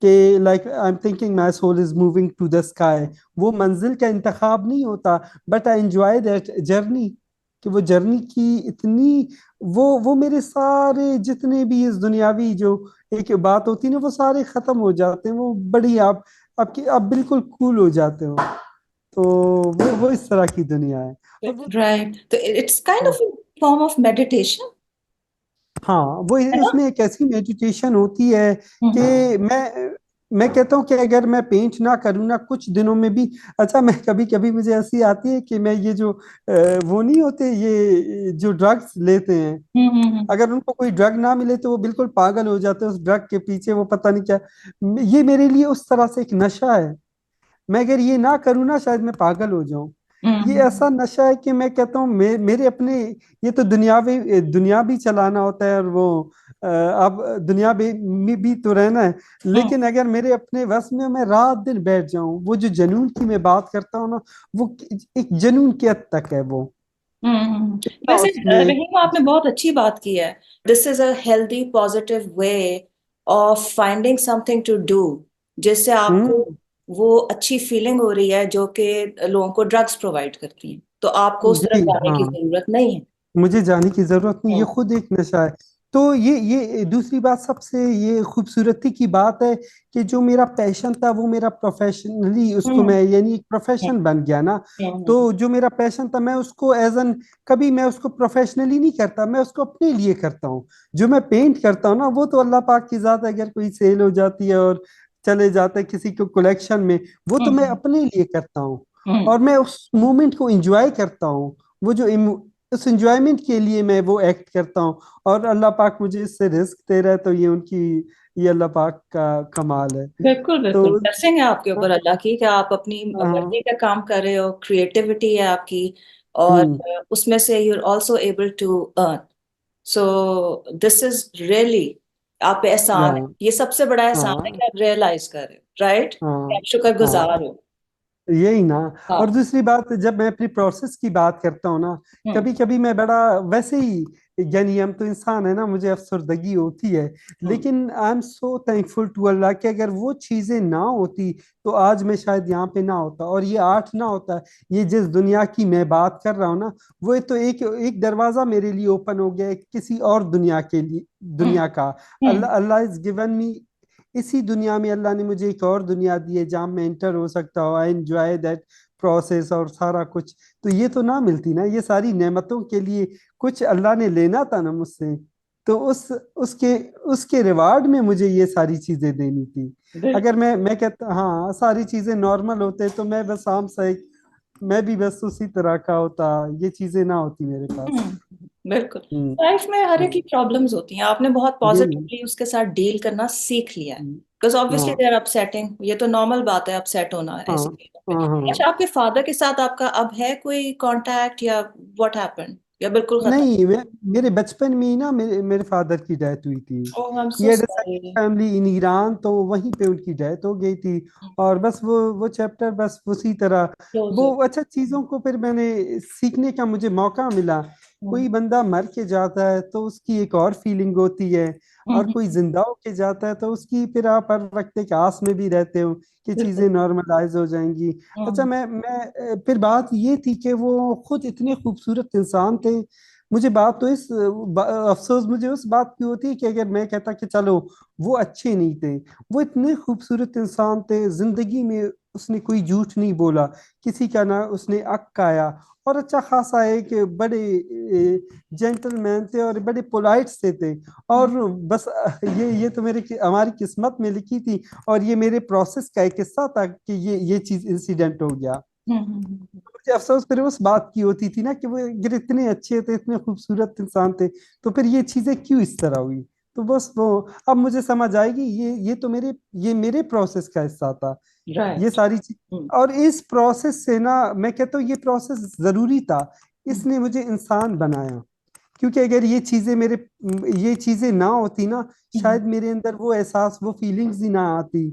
कि like I am thinking my soul is moving to the sky. वो मंजिल का इंतखाब नहीं होता, but I enjoy that journey, कि वो जर्नी की इतनी, वो मेरे सारे जितने भी इस दुनियावी जो एक बात होती है ना, वो सारे खत्म हो जाते हैं, वो बड़ी आप बिल्कुल कूल हो जाते हो। तो वो इस तरह की दुनिया है। और वो, राइट, तो इट्स काइंड हाँ ऑफ फॉर्म ऑफ मेडिटेशन, हाँ, वो है ना? इसमें एक ऐसी मेडिटेशन होती है हम्म कि मैं कहता हूँ कि अगर मैं पेंट ना करूँ ना कुछ दिनों में भी, अच्छा, मैं कभी कभी मुझे ऐसी आती है कि मैं ये जो वो नहीं होते, ये जो ड्रग्स लेते हैं, हम्म। अगर उनको कोई ड्रग ना मिले तो वो बिल्कुल पागल हो जाते हैं उस ड्रग के पीछे, वो पता नहीं क्या, ये मेरे लिए उस तरह से एक नशा है। मैं अगर ये ना करूँ ना शायद मैं पागल हो जाऊं। ये हम्म ऐसा नशा है कि मैं कहता हूँ मेरे अपने, ये तो दुनिया भी चलाना होता है, और वो अब दुनिया भी तो रहना है, हम्म लेकिन अगर मेरे अपने वश में मैं रात दिन बैठ जाऊं, वो जो जुनून की मैं बात करता हूँ ना, वो एक जुनून की हद तक है वो, इतना वैसे उसमें। रहीम, आपने बहुत अच्छी बात की है। This is a healthy positive way of finding something to do, जिससे आपको हम्म, वो अच्छी फीलिंग हो रही है जो कि लोगों को ड्रग्स प्रोवाइड करती है, तो आपको उस तरफ जी जाने की हाँ, जरूरत नहीं है। मुझे जाने की जरूरत नहीं, ये हम्म खुद एक नशा है। तो ये दूसरी बात, सबसे ये खूबसूरती की बात है कि जो मेरा पैशन था वो मेरा प्रोफेशनली, उसको हम्म मैं यानी एक हम्म प्रोफेशन बन गया ना। तो हम्म जो मेरा पैशन था मैं उसको एज एन, कभी मैं उसको प्रोफेशनली नहीं करता, मैं उसको अपने लिए करता हूँ। जो मैं पेंट करता हूँ ना, वो तो अल्लाह पाक की जात है, अगर कोई सेल हो जाती है और चले जाते हैं किसी को कलेक्शन में, वो तो मैं हम्म अपने लिए करता हूँ। हम्म और मैं उस मोमेंट को एंजॉय करता हूँ। वो जो उस एंजॉयमेंट के लिए मैं वो एक्ट करता हूँ। और अल्लाह पाक मुझे इससे रिस्क दे रहा है, तो ये अल्लाह पाक का कमाल है। बिल्कुल तो बिल्कुल, ब्लेसिंग है आपके ऊपर अल्लाह की कि आप अपनी हाँ। मर्जी का काम कर रहे हो, क्रिएटिविटी है आपकी, और हम्म। उसमें से you are also able to earn. So this is really, आप पे एहसान है, हाँ ये सबसे बड़ा एहसान है हाँ कि आप रियलाइज कर रहे हो, राइट, हाँ आप शुक्रगुजार हाँ, हो। यही ना। और हाँ। दूसरी बात, जब मैं अपनी प्रोसेस की बात करता हूँ ना, हम्म कभी कभी मैं बड़ा वैसे ही, यानी हम तो इंसान है ना, मुझे अफसरदगी होती है। हम्म लेकिन I am so thankful to Allah कि अगर वो चीजें ना होती तो आज मैं शायद यहाँ पे ना होता, और ये आर्ट ना होता। ये जिस दुनिया की मैं बात कर रहा हूँ ना, वो तो एक एक दरवाजा मेरे लिए ओपन हो गया है किसी और दुनिया के लिए, हम्म दुनिया का। हम्म अल्लाह अल्लाह इज गिवन मी, इसी दुनिया में अल्लाह ने मुझे एक और दुनिया दी है जहाँ मैं एंटर हो सकता हूँ। आई एंजॉय दैट प्रोसेस और सारा कुछ। तो ये तो ना मिलती ना, ये सारी नेमतों के लिए कुछ अल्लाह ने लेना था ना मुझसे। तो उसके उसके रिवार्ड में मुझे ये सारी चीजें देनी थी। अगर बिल्कुल। मैं कहता हाँ सारी चीजें नॉर्मल होते तो मैं बस आम सा एक, मैं भी बस उसी तरह का होता, ये चीजें ना होती मेरे पास। बिल्कुल। हम्म। लाइफ में हर एक की हाँ प्रॉब्लम्स होती हैं, आपने बहुत यही। पॉजिटिवली उसके साथ डील करना सीख लिया है, बिकॉज ऑब्वियसली हाँ दे आर अपसेटिंग, ये तो नॉर्मल बात है अपसेट होना हाँ ऐसी चीजों पे। हाँ हाँ। अच्छा, आपके फादर के साथ आपका अब है कोई कांटेक्ट, या व्हाट हैपेंड, या बिल्कुल खत्म? नहीं, मेरे बचपन में ही ना मेरे फादर की डेथ हुई थी। Oh I am he so had a second sorry. Family in Iran, तो वहीं पे उनकी डेथ हो गई थी। और बस वो चैप्टर बस उसी तरह, क्लोज वो हो। अच्छा चीजों को फिर मैंने सीखने का मुझे मौका मिला। कोई बंदा मर के जाता है तो उसकी एक और फीलिंग होती है, और कोई जिंदा होके जाता है तो उसकी फिर आप हर वक्त एक आस में भी रहते हो कि बिल्कुल। चीजें नॉर्मलाइज हो जाएंगी। अच्छा, फिर बात ये थी कि वो खुद इतने खूबसूरत इंसान थे। मुझे बात तो अफसोस मुझे उस बात की होती है कि अगर मैं कहता कि चलो वो अच्छे नहीं थे, वो इतने खूबसूरत इंसान थे, जिंदगी में उसने कोई झूठ नहीं बोला, किसी का ना उसने अक खाया, और अच्छा खासा एक बड़े जेंटलमैन थे और बड़े पोलाइट से थे। और बस ये तो हमारी किस्मत में लिखी थी, और ये मेरे प्रोसेस का एक हिस्सा था कि ये चीज इंसिडेंट हो गया। मुझे अफसोस फिर उस बात की होती थी ना कि वो अगर इतने अच्छे थे, इतने खूबसूरत इंसान थे, तो फिर ये चीजें क्यों इस तरह हुई। तो बस वो, अब मुझे समझ आएगी, ये तो मेरे प्रोसेस का हिस्सा था, ये राइट। सारी चीज। और इस प्रोसेस से ना मैं कहता हूँ ये प्रोसेस जरूरी था, इसने मुझे इंसान बनाया। क्योंकि अगर ये चीजें ना होती ना, शायद मेरे अंदर वो एहसास, वो फीलिंग्स ही ना आती।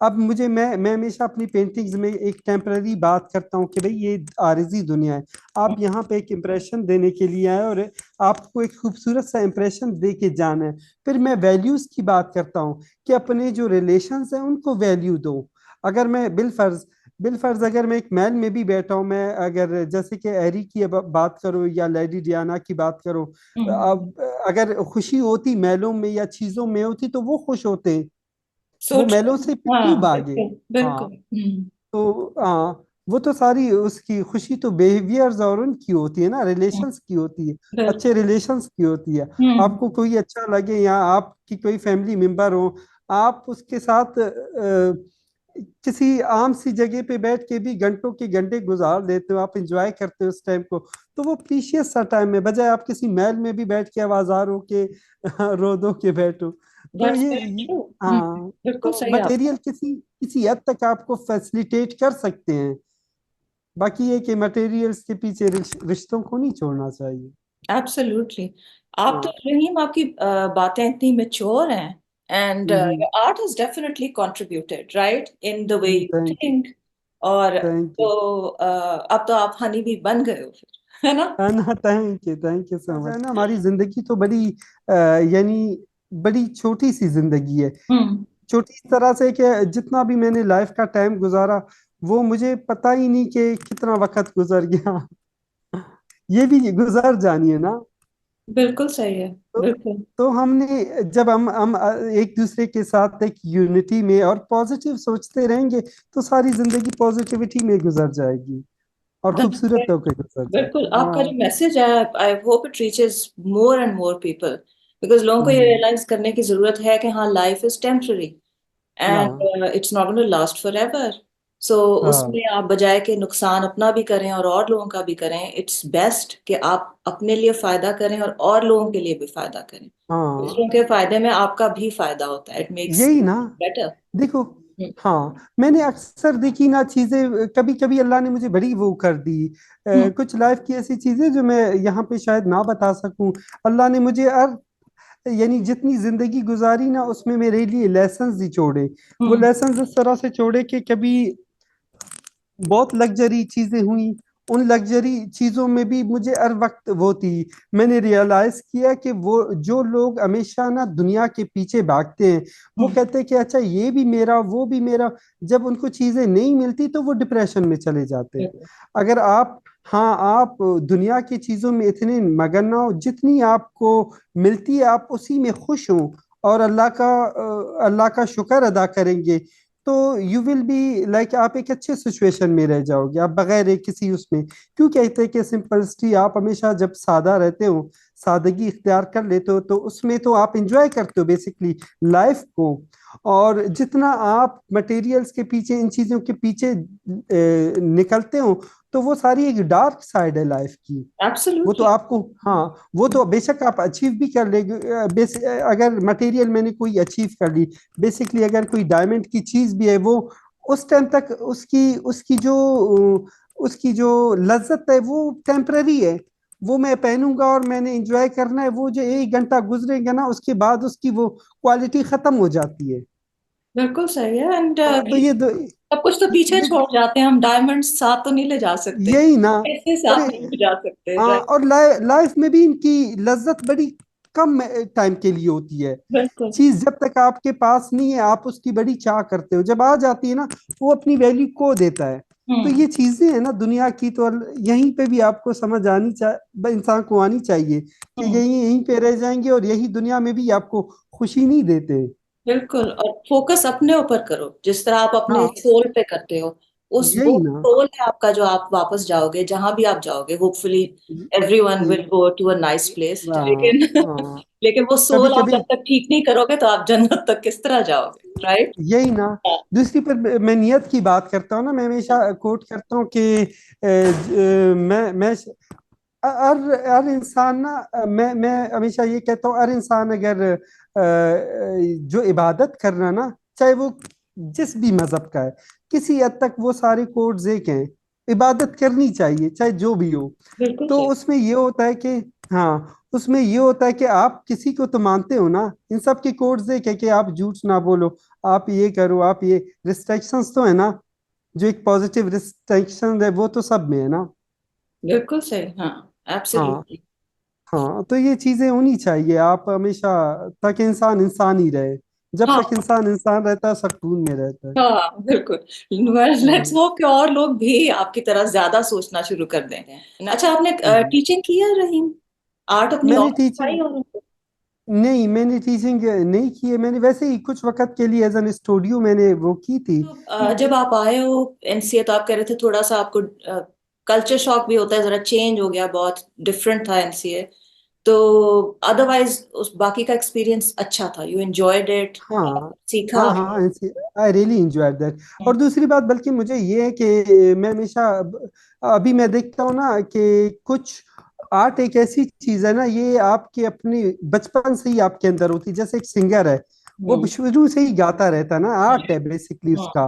अब मैं हमेशा अपनी पेंटिंग्स में एक टेम्पररी बात करता हूँ कि भाई ये आरिजी दुनिया है। आप यहाँ पे एक इम्प्रेशन देने के लिए आए, और आपको एक खूबसूरत सा इम्प्रेशन दे के जाना है। फिर मैं वैल्यूज की बात करता हूँ कि अपने जो रिलेशंस हैं उनको वैल्यू दो। अगर मैं बिलफर्ज अगर मैं एक महल में भी बैठा हूँ, मैं अगर जैसे कि एरी की बात करो या लेडी डियाना की बात करो, अब अगर खुशी होती महलों में या चीजों में होती तो वो खुश होते, वो सोच। महलों से फिर क्यों हाँ भागे। बिल्कुल हाँ। बिल्कुल। तो हाँ, वो तो सारी उसकी खुशी तो बिहेवियर्स और उनकी होती है ना, हम्म, रिलेशंस की होती है, बिल्कुल। अच्छे रिलेशंस की होती है। हम्म आपको कोई अच्छा लगे या आपकी कोई फैमिली मेंबर हो, आप उसके साथ किसी आम सी जगह पे बैठ के भी घंटों के घंटे गुजार देते हो, आप एंजॉय करते हो उस टाइम को। तो वो प्रीशियस सा टाइम है, बजाय आप किसी महल में भी बैठ के आवाजार हो के रो धो के बैठो। तो दैट्स वेरी ट्रू। हाँ, बिल्कुल तो सही आप। मटेरियल किसी किसी हद तक आपको फैसिलिटेट कर सकते हैं। बाकी ये कि मटेरियल्स के पीछे रिश्तों को नहीं छोड़ना चाहिए। एब्सोल्युटली। आप तो हाँ। रहीम, आपकी बातें इतनी मेच्योर हैं, and hmm. Your art has definitely contributed, right, in the way you thank you. Think. और थैंक यू। तो अब तो आप हनी भी बन गए हो फिर, है ना? ना, थैंक यू सो मच। ना हमारी जिंदगी तो बड़ी यानी बड़ी छोटी सी जिंदगी है। हम्म छोटी इस तरह से कि जितना भी मैंने लाइफ का टाइम गुजारा, वो मुझे पता ही नहीं कि कितना वक्त गुजर गया। ये भी गुजर जानी है ना। बिल्कुल सही है। तो, बिल्कुल। तो हमने जब हम एक दूसरे के साथ एक यूनिटी में और पॉजिटिव सोचते रहेंगे, तो सारी जिंदगी पॉजिटिविटी में गुजर जाएगी और That's खूबसूरत great. होकर गुजर बिल्कुल, जाएगी। आपका जो हाँ। मैसेज है, I hope it reaches more and more people, because लोगों को ये हम्म। रियलाइज करने की जरूरत है कि हाँ, लाइफ इज टेम्पररी, हाँ and it's not going to last forever. So हाँ उसमें आप बजाय के नुकसान अपना भी करें और लोगों का भी करें, इट्स बेस्ट कि आप अपने लिए फायदा करें और लोगों के लिए भी फायदा करें। दूसरों हाँ, के फायदे में आपका भी फायदा होता है, इट मेक्स यही ना। बेटर। देखो, हाँ, मैंने अक्सर देखी ना चीजें, कभी कभी अल्लाह ने मुझे बड़ी वो कर दी, कुछ लाइफ की ऐसी चीजें जो मैं यहाँ पे शायद ना बता सकूं। अल्लाह ने मुझे यानी जितनी जिंदगी गुजारी ना, उसमें मेरे लिए लेसन्स ही छोड़े। वो लेसन्स इस तरह से छोड़े कि कभी बहुत लग्जरी चीजें हुई, उन लग्जरी चीजों में भी मुझे हर वक्त वो थी। मैंने रियलाइज किया कि वो जो लोग हमेशा ना दुनिया के पीछे भागते हैं, वो कहते हैं कि अच्छा ये भी मेरा, वो भी मेरा। जब उनको चीजें नहीं मिलती तो वो डिप्रेशन में चले जाते हैं। अगर आप, हाँ, आप दुनिया की चीजों में इतने मगन ना हो, जितनी आपको मिलती है आप उसी में खुश हो और अल्लाह का शुक्र अदा करेंगे, तो यू विल बी लाइक, आप एक अच्छे सिचुएशन में रह जाओगे। आप बगैर एक किसी उसमें, क्यों कहते हैं कि सिंपलिसिटी, आप हमेशा जब सादा रहते हो, सादगी इख्तियार कर लेते हो, तो उसमें तो आप इंजॉय करते हो बेसिकली लाइफ को। और जितना आप मटेरियल्स के पीछे, इन चीजों के पीछे निकलते हो, तो वो सारी एक डार्क साइड है लाइफ की। वो तो एब्सोल्युटली। आपको, हाँ, वो तो बेशक आप अचीव भी कर लेंगे। अगर मटेरियल मैंने कोई अचीव कर ली, बेसिकली अगर कोई डायमंड की चीज भी है, वो उस टाइम तक उसकी उसकी जो लज्जत है वो टेम्पररी है। वो मैं पहनूंगा और मैंने एंजॉय करना है, वो जो 1 घंटा गुजरेगा ना, उसके बाद उसकी वो क्वालिटी खत्म हो जाती है। बिल्कुल सही है। एंड तो ये दो, सब कुछ तो पीछे ये छोड़ जाते हैं हम, डायमंड्स साथ तो नहीं ले जा सकते, यही ना। पैसे और साथ नहीं ले जा सकते, हाँ, राइट? और लाइफ में भी इनकी लज्जत बड़ी कम टाइम के लिए होती है। बिल्कुल। चीज जब तक आपके पास नहीं है, आप उसकी बड़ी चाह करते हो, जब आ जाती है ना, वो अपनी वैल्यू खो देता है। तो हम्म। ये चीजें हैं ना दुनिया की, तो यहीं पे भी आपको समझ आनी चाहिए, इंसान को आनी चाहिए कि हम्म। यही यहीं पे रह जाएंगे और यही दुनिया में भी आपको खुशी नहीं देते। बिल्कुल, और फोकस अपने ऊपर करो जिस तरह आप अपने हाँ, सोल पे करते हो। उस वो यही ना। सोल है आपका, जो आप वापस जाओगे जहां भी आप जाओगे, hopefully everyone will go to a nice place, हाँ लेकिन हाँ, लेकिन वो कभी सोल आप कभी जब तक ठीक नहीं करोगे तो आप जन्नत तक किस तरह जाओगे, राइट? यही ना। दूसरी पर मैं नियत की बात करता हूँ ना, मैं हमेशा कोट करता हूँ कि मैं हर हर इंसान ना, मैं हमेशा ये कहता हूँ, हर इंसान अगर जो इबादत करना ना, चाहे वो जिस भी मजहब का है, किसी हद तक वो सारे कोड्स एक हैं। इबादत करनी चाहिए चाहे जो भी हो। बिल्कुल तो सही। उसमें ये होता है कि, हाँ, उसमें ये होता है कि आप किसी को तो मानते हो ना। इन सब के कोड्स एक है कि आप झूठ ना बोलो, आप ये करो, आप ये रिस्ट्रिक्शंस तो है ना, जो एक पॉजिटिव रिस्ट्रिक्शन है वो तो सब में है ना। बिल्कुल सही, हाँ, हाँ एब्सोल्युटली। हाँ, तो ये चीजें होनी चाहिए आप हमेशा, ताकि इंसान इंसान ही रहे। जब तक हाँ इंसान इंसान रहता है, सुकून में रहता है। हाँ, बिल्कुल। लेट्स हाँ होप कि और लोग भी आपकी तरह ज्यादा सोचना शुरू कर दें। अच्छा, आपने हाँ। टीचिंग की है रहीम? आर्ट अपनी मैंने और टीचिंग सिखाई और उनको? नहीं, मैंने टीचिंग नहीं की है। मैंने वैसे ही कुछ वक्त के लिए एज एन स्टूडियो मैंने वो की थी। तो जब आप आए हो एनसीए, तो आप कह रहे थे थोड़ा सा आपको कल्चर शॉक भी होता है, जरा चेंज हो गया, बहुत डिफरेंट था एनसीए। तो अदरवाइज उस बाकी का एक्सपीरियंस अच्छा था, यू एंजॉयड इट, हाँ सीखा हाँ आपने? हाँ, आई रियली एंजॉय दैट। और दूसरी बात, बल्कि मुझे ये है कि मैं हमेशा, अभी मैं देखता हूँ ना कि कुछ आर्ट एक ऐसी चीज है ना, ये आपके अपने बचपन से ही आपके अंदर होती है। जैसे एक सिंगर है, वो हम्म। शुरू से ही गाता रहता है ना, आर्ट है बेसिकली उसका।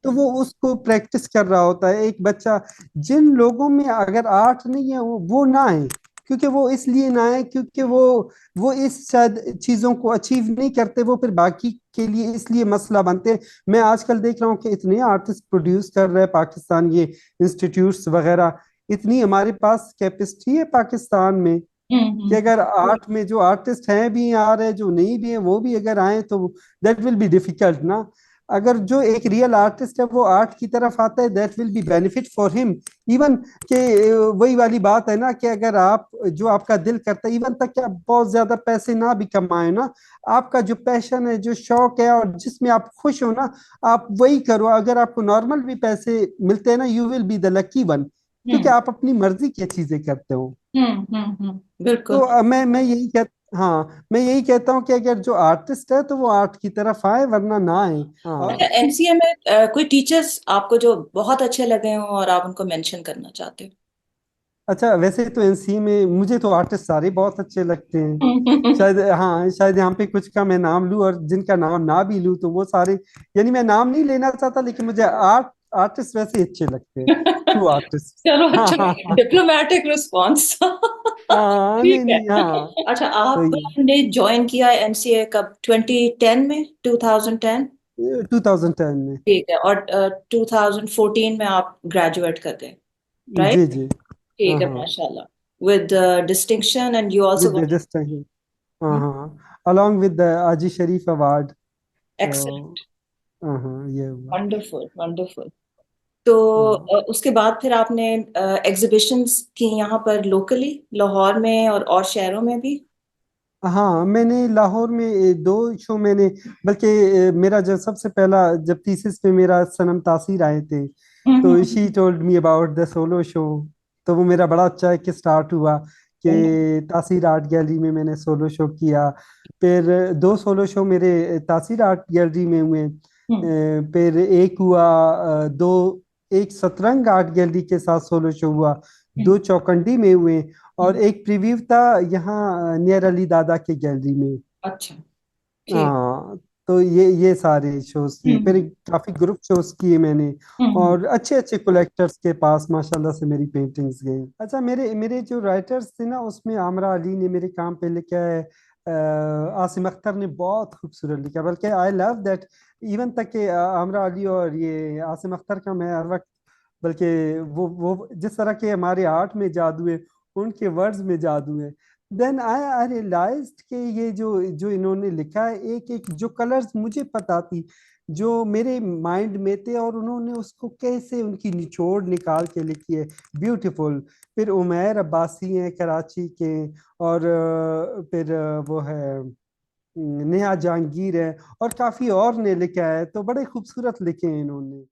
तो वो उसको प्रैक्टिस कर रहा होता है एक बच्चा। जिन लोगों में अगर आर्ट नहीं है, वो ना है, क्योंकि वो इसलिए ना है क्योंकि वो इस शायद चीजों को अचीव नहीं करते, वो फिर बाकी के लिए इसलिए मसला बनते हैं। मैं आजकल देख रहा हूँ कि इतने आर्टिस्ट प्रोड्यूस कर रहे हैं पाकिस्तान, ये इंस्टीट्यूट्स वगैरह, इतनी हमारे पास कैपेसिटी है पाकिस्तान में कि हम्म। अगर आर्ट में जो आर्टिस्ट हैं भी आ रहे हैं, जो नहीं भी हैं वो भी अगर आए, तो दैट विल बी डिफिकल्ट ना। अगर जो एक रियल आर्टिस्ट है वो आर्ट की तरफ आता है, that will be benefit for him. Even के वही वाली बात है ना कि अगर आप, जो आपका दिल करता है, इवन तक कि आप बहुत ज्यादा पैसे ना भी कमाए ना, आपका जो पैशन है, जो शौक है, और जिसमें आप खुश हो ना, आप वही करो। अगर आपको नॉर्मल भी पैसे मिलते हैं ना, you will be the lucky one, क्योंकि हम्म। आप अपनी मर्जी की चीजें करते हो। तो बिल्कुल। मैं यही कहता, हाँ, मैं यही कहता हूँ कि अगर जो आर्टिस्ट है तो वो आर्ट की तरफ आए, वरना ना आए। अच्छा, हाँ। एमसीए में कोई टीचर्स आपको जो बहुत अच्छे लगे हों और आप उनको मेंशन करना चाहते हो? अच्छा, वैसे तो एनसी में मुझे तो आर्टिस्ट सारे बहुत अच्छे लगते हैं। हम्म। शायद, हाँ, शायद यहाँ पे कुछ का मैं नाम लूँ, और जिनका नाम ना भी लूँ तो वो सारे, यानी मैं नाम नहीं लेना चाहता, लेकिन मुझे आर्टिस्ट वैसे ही अच्छे लगते हैं, ट्रू आर्टिस्ट। चलो हाँ अच्छा, हाँ हाँ डिप्लोमेटिक रिस्पॉन्स। हाँ, ठीक नहीं है। नहीं, हाँ। अच्छा, तो ये आपने ज्वाइन किया एमसीए कब? 2010 में? 2010? 2010 में। ठीक है। और 2014 में आप ग्रेजुएट कर गए, जी राइट? जी। हाँ ठीक है, हाँ। माशाल्लाह। With distinction, and you also with the got. Just, हाँ हाँ, अलॉन्ग विद द आजी शरीफ अवार्ड। तो एक्सेलेंट। हाँ हाँ, ये हुआ। Wonderful wonderful. तो हाँ उसके बाद फिर आपने एग्जीबिशंस की यहाँ पर लोकली, लाहौर में और शहरों में भी? हाँ, मैंने लाहौर में दो शो मैंने, बल्कि मेरा जो सबसे पहला, जब थीसिस में मेरा सनम तासीर आए थे, तो she hmm. Told me about the solo show. तो वो मेरा बड़ा अच्छा है कि स्टार्ट हुआ कि तासीर आर्ट गैलरी में मैंने सोलो शो किया। फिर दो सोलो शो मेरे तासीर आर्ट गैलरी में हुए। फिर एक हुआ, दो, एक सतरंग आर्ट गैलरी के साथ सोलो शो हुआ, दो चौकंडी में हुए, और एक प्रीव्यू था यहाँ नियर अली दादा के गैलरी में। अच्छा, ठीक। हाँ, तो ये सारे शोज किए, फिर हम्म काफी ग्रुप शोज किए मैंने, हम्म और अच्छे अच्छे कलेक्टर्स के पास माशाल्लाह से मेरी पेंटिंग्स गई। अच्छा, मेरे मेरे जो राइटर्स थे ना, उसमें आमरा अली ने मेरे काम पे लिखा है, आसिम अख्तर ने बहुत खूबसूरत लिखा, बल्कि आई लव दैट। इवन तक कि आमरा अली और ये आसिम अख्तर का मैं हर वक्त, बल्कि वो जिस तरह के हमारे आर्ट में जादू है, उनके वर्ड्स में जादू है। देन आई आई रियलाइज्ड कि ये जो जो इन्होंने लिखा है, एक एक जो कलर्स मुझे पता थी, जो मेरे माइंड में थे, और उन्होंने उसको कैसे उनकी निचोड़ निकाल के लिखी है, ब्यूटीफुल। फिर उमैर अब्बासी हैं कराची के, और फिर वो है नेहा जहांगीर है, और काफी और ने लिखा है, तो बड़े खूबसूरत लिखे हैं इन्होंने।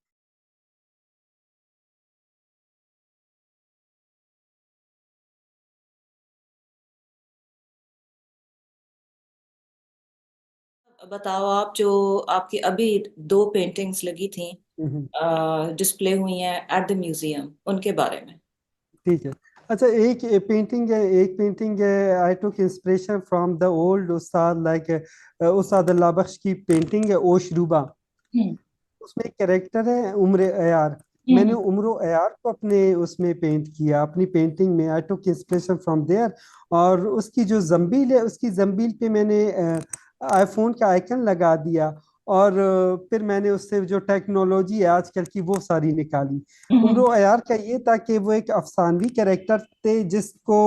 बताओ, आप जो आपकी अभी दो पेंटिंग्स लगी थी, हम्म। डिस्प्ले हुई हैं एट द म्यूजियम, उनके बारे में। ठीक है। अच्छा, एक पेंटिंग है, एक पेंटिंग है, आई टुक inspiration from the old Ustad, like उस्ताद अल्लाह बख्श की पेंटिंग है ओशरूबा। हम्म उसमें एक कैरेक्टर है उम्र अयार। मैंने हम्म उम्र अयार को अपने उसमें पेंट किया, अपनी पेंटिंग में, आई टुक इंस्पिरेशन फ्रॉम देयर। और उसकी जो जंबील है, उसकी जंबील पे मैंने आईफोन का आइकन लगा दिया, और फिर मैंने उससे जो टेक्नोलॉजी है आजकल की वो सारी निकाली। हम्म उमरो अयार का ये था कि वो एक अफसानवी कैरेक्टर थे, जिसको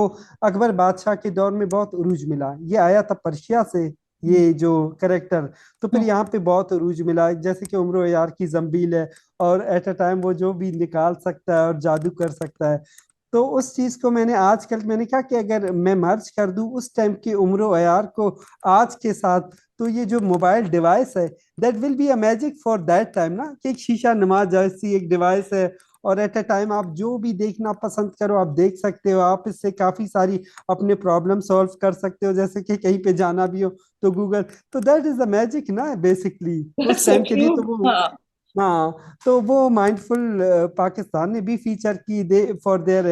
अकबर बादशाह के दौर में बहुत उरूज मिला। ये आया था पर्शिया से, ये जो कैरेक्टर। तो फिर हम्म यहाँ पे बहुत अरूज मिला, जैसे कि उम्र यार की जंबील है, और एट अ टाइम वो जो भी निकाल सकता है और जादू कर सकता है। तो उस चीज को मैंने आजकल, मैंने कहा कि अगर मैं मर्ज कर दूं उस टाइम की उम्र यार को आज के साथ, तो ये जो मोबाइल डिवाइस है, that will be a magic for that time ना, कि एक शीशा नमा जैसी एक डिवाइस है, और एट अ टाइम आप जो भी देखना पसंद करो आप देख सकते हो, आप इससे काफी सारी अपने प्रॉब्लम सॉल्व कर सकते हो, जैसे कि कहीं पे जाना भी हो तो गूगल। तो दैट इज द मैजिक ना बेसिकली उस दैट्स सो टाइम के लिए, क्यूट। तो वो, हाँ। हाँ, तो वो माइंडफुल पाकिस्तान ने भी फीचर की दे फॉर देयर,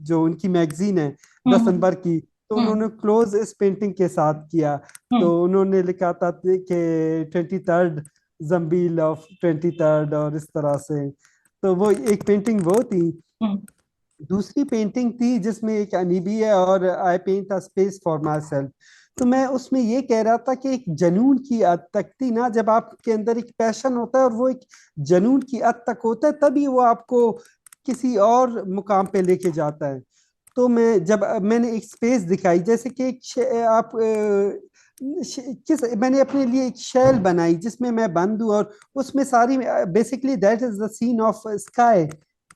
जो उनकी मैगजीन है हम्म दिसंबर की, तो हम्म उन्होंने क्लोज इस पेंटिंग के साथ किया। हम्म तो उन्होंने लिखा था कि 23rd जम्बील ऑफ 23rd, और इस तरह से। तो वो एक पेंटिंग वो थी। हम्म दूसरी पेंटिंग थी जिसमें एक अनीबी है, और I paint a space for myself. तो मैं उसमें ये कह रहा था कि एक जनून की हद तक थी ना, जब आपके अंदर एक पैशन होता है और वो एक जनून की हद तक होता है, तभी वो आपको किसी और मुकाम पे लेके जाता है। तो मैं जब मैंने एक स्पेस दिखाई, जैसे कि एक आप किस मैंने अपने लिए एक शेल बनाई जिसमें मैं बंद हूँ, और उसमें सारी, basically that is the scene of sky,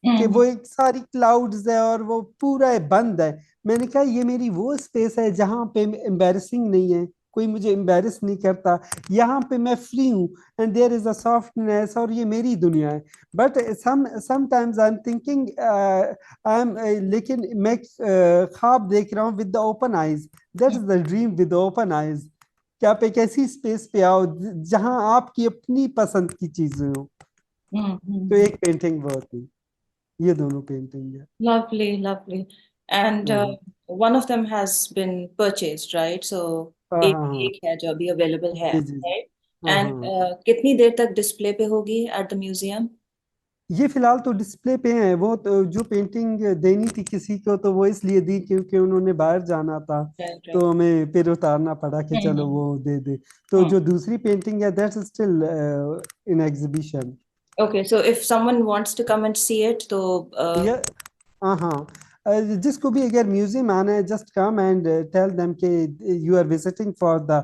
कि हम्म वो एक सारी क्लाउड्स है और वो पूरा बंद है। मैंने कहा ये मेरी वो स्पेस है जहां पे एम्बैरसिंग नहीं है, कोई मुझे एम्बेरस नहीं करता, यहाँ पे मैं फ्री हूँ, and there is a softness, और ये मेरी दुनिया है। But sometimes I am thinking, I am, लेकिन मैं ख्वाब देख रहा हूँ with the open eyes, that is the dream with open eyes, कि आप एक ऐसी स्पेस पे आओ जहां आपकी अपनी पसंद की चीजें हो। तो एक पेंटिंग बहुत थी, ये दोनों पेंटिंग है। Lovely, lovely. And हाँ one of them has been purchased, right? So हाँ एक हाँ हाँ, एक है जो अभी अवेलेबल है, जी जी जी, right? हाँ And हाँ। कितनी देर तक डिस्प्ले पे होगी एट द म्यूजियम? ये फिलहाल तो डिस्प्ले पे है, वो तो जो पेंटिंग देनी थी किसी को तो वो इसलिए दी क्योंकि उन्होंने बाहर जाना था, राइट, तो राइट। हमें फिर उतारना पड़ा कि चलो हम्म, वो दे दे। तो हम्म। जो दूसरी पेंटिंग है that's still in exhibition. Okay, so if someone wants to come and see it, तो ये, हाँ हाँ, जिसको भी अगर म्यूजियम आना है, just come and tell them कि you are visiting for the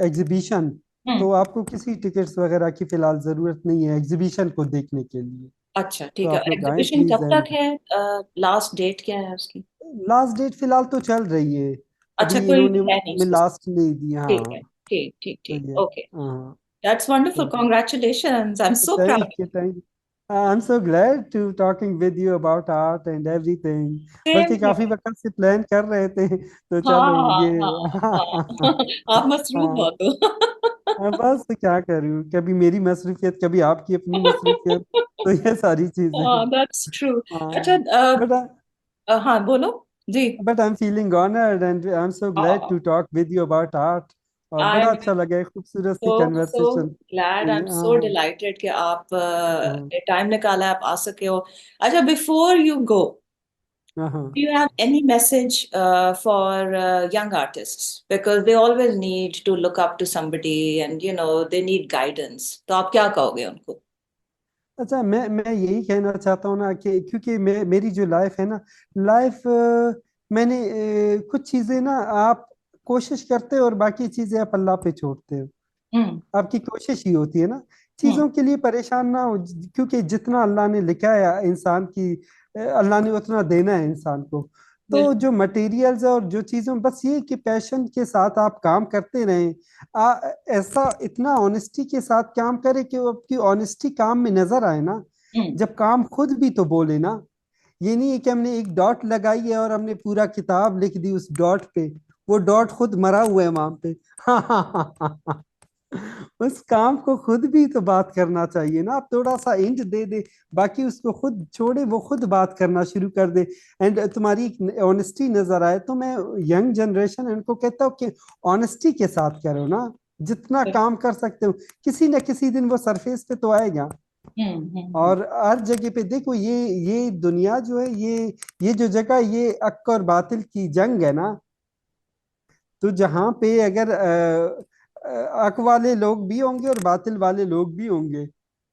exhibition, hmm, तो आपको किसी टिकट्स वगैरह की फिलहाल जरूरत नहीं है एग्जीबिशन को देखने के लिए। अच्छा, तो ठीक है। आप लोग आए एग्जीबिशन प्लीज, कब तक एंड है? लास्ट डेट क्या है उसकी? लास्ट डेट फिलहाल तो चल रही है, अच्छा, अभी कोई इन्होंने है नहीं हमें specific। लास्ट नहीं दिया। ठीक है, हाँ ठीक ठीक तो ठीक। ये, ओके, हाँ, that's wonderful, congratulations, I am so thank proud. You thank you. I'm so glad to talking with you about art and everything. Same बल्कि काफी हियर। वक्त से प्लान कर रहे थे, तो चलो हाँ, ये हाँ, हाँ। आप मसरूफ हाँ बहुत हो। हाँ, बस क्या करूँ, कभी मेरी मसरूफियत कभी आपकी अपनी मसरूफियत, तो ये सारी चीजें हैं। हाँ, दैट्स ट्रू। अच्छा, हाँ, बट हाँ, बोलो जी। But I am feeling honoured and I am so glad to talk with you about art, और आई बड़ा एम अच्छा लगा, एक खूबसूरत सी सो कन्वर्सेशन ग्लैड, आई हुई। एम हाँ सो हाँ डिलाइटेड कि आप हाँ टाइम निकाला, आप आ सके हो। अच्छा, बिफोर यू गो, हाँ हाँ। do you have any message for young artists? Because they always need to look up to somebody and they need guidance. तो आप क्या कहोगे उनको? अच्छा, मैं यही कहना चाहता हूँ ना कि क्योंकि मेरी जो लाइफ है ना, लाइफ, मैंने कुछ चीजें ना, आप कोशिश करते हो और बाकी चीजें आप अल्लाह पे छोड़ते हो। हम्म, आपकी कोशिश ही होती है ना, हम्म, चीजों के लिए परेशान ना हो, क्योंकि जितना अल्लाह ने लिखा है इंसान की, अल्लाह ने उतना देना है इंसान को। तो बिल्कुल, जो मटेरियल्स और जो चीजों, बस ये कि पैशन के साथ आप काम करते रहें, आ, ऐसा इतना ऑनेस्टी के साथ काम करें कि वो आपकी ऑनेस्टी काम में नजर आए ना, हम्म, जब काम खुद भी तो बोले ना। ये नहीं है कि हमने एक डॉट लगाई है और हमने पूरा किताब लिख दी उस डॉट पे, वो डॉट खुद मरा हुआ है वहां पे। उस काम को खुद भी तो बात करना चाहिए ना, आप थोड़ा सा इंट दे दे, बाकी उसको खुद छोड़े, वो खुद बात करना शुरू कर दे, एंड तुम्हारी ऑनेस्टी नजर आए। तो मैं यंग जनरेशन इनको कहता हूँ कि ऑनेस्टी के साथ करो ना, जितना काम कर सकते हो, किसी न किसी दिन वो सरफेस पे तो आएगा। हम्म। और हर जगह पे देखो, ये दुनिया जो है, ये जो जगह, ये हक और बातिल की जंग है ना, तो जहां पे अगर हक वाले लोग भी होंगे और बातिल वाले लोग भी होंगे,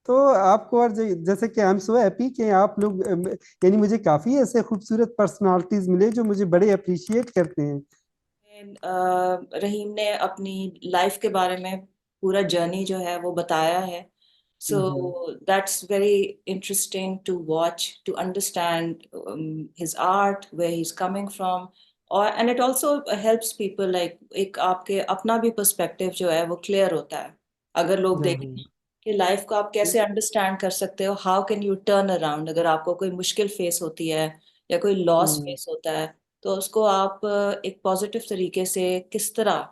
तो आपको, और जैसे कि आई एम सो हैप्पी कि आप लोग, यानी मुझे काफी ऐसे खूबसूरत पर्सनालिटीज मिले जो मुझे बड़े अप्रिशिएट करते हैं। रहीम ने अपनी लाइफ के बारे में पूरा जर्नी जो है वो बताया है। So hmm, that's very interesting to watch, to understand his art, where he is coming from. और and it also helps people, like एक आपके अपना भी पर्सपेक्टिव जो है वो क्लियर होता है। अगर लोग देखें हम्म, कि लाइफ को आप कैसे अंडरस्टैंड कर सकते हो, how can U turn around, अगर आपको कोई मुश्किल फेस होती है या कोई लॉस हम्म, फेस होता है, तो उसको आप एक पॉजिटिव तरीके से किस तरह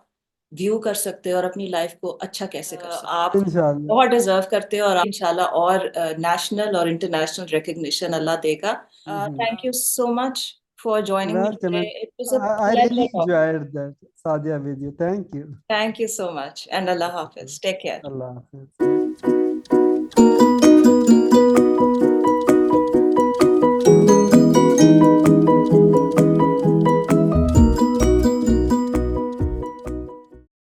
व्यू कर सकते हो और अपनी लाइफ को अच्छा कैसे कर सकते हो। आप इंशाल्लाह। बहुत डिजर्व करते हो और आप इंशाल्लाह और नेशनल और इंटरनेशनल रिकग्निशन अल्लाह देगा। Thank you so much for joining me welcome, today, and it was a I pleasure really talking. Enjoyed that Sadia with you, thank you. Thank you so much and अल्लाह हाफिज, take care. अल्लाह हाफिज।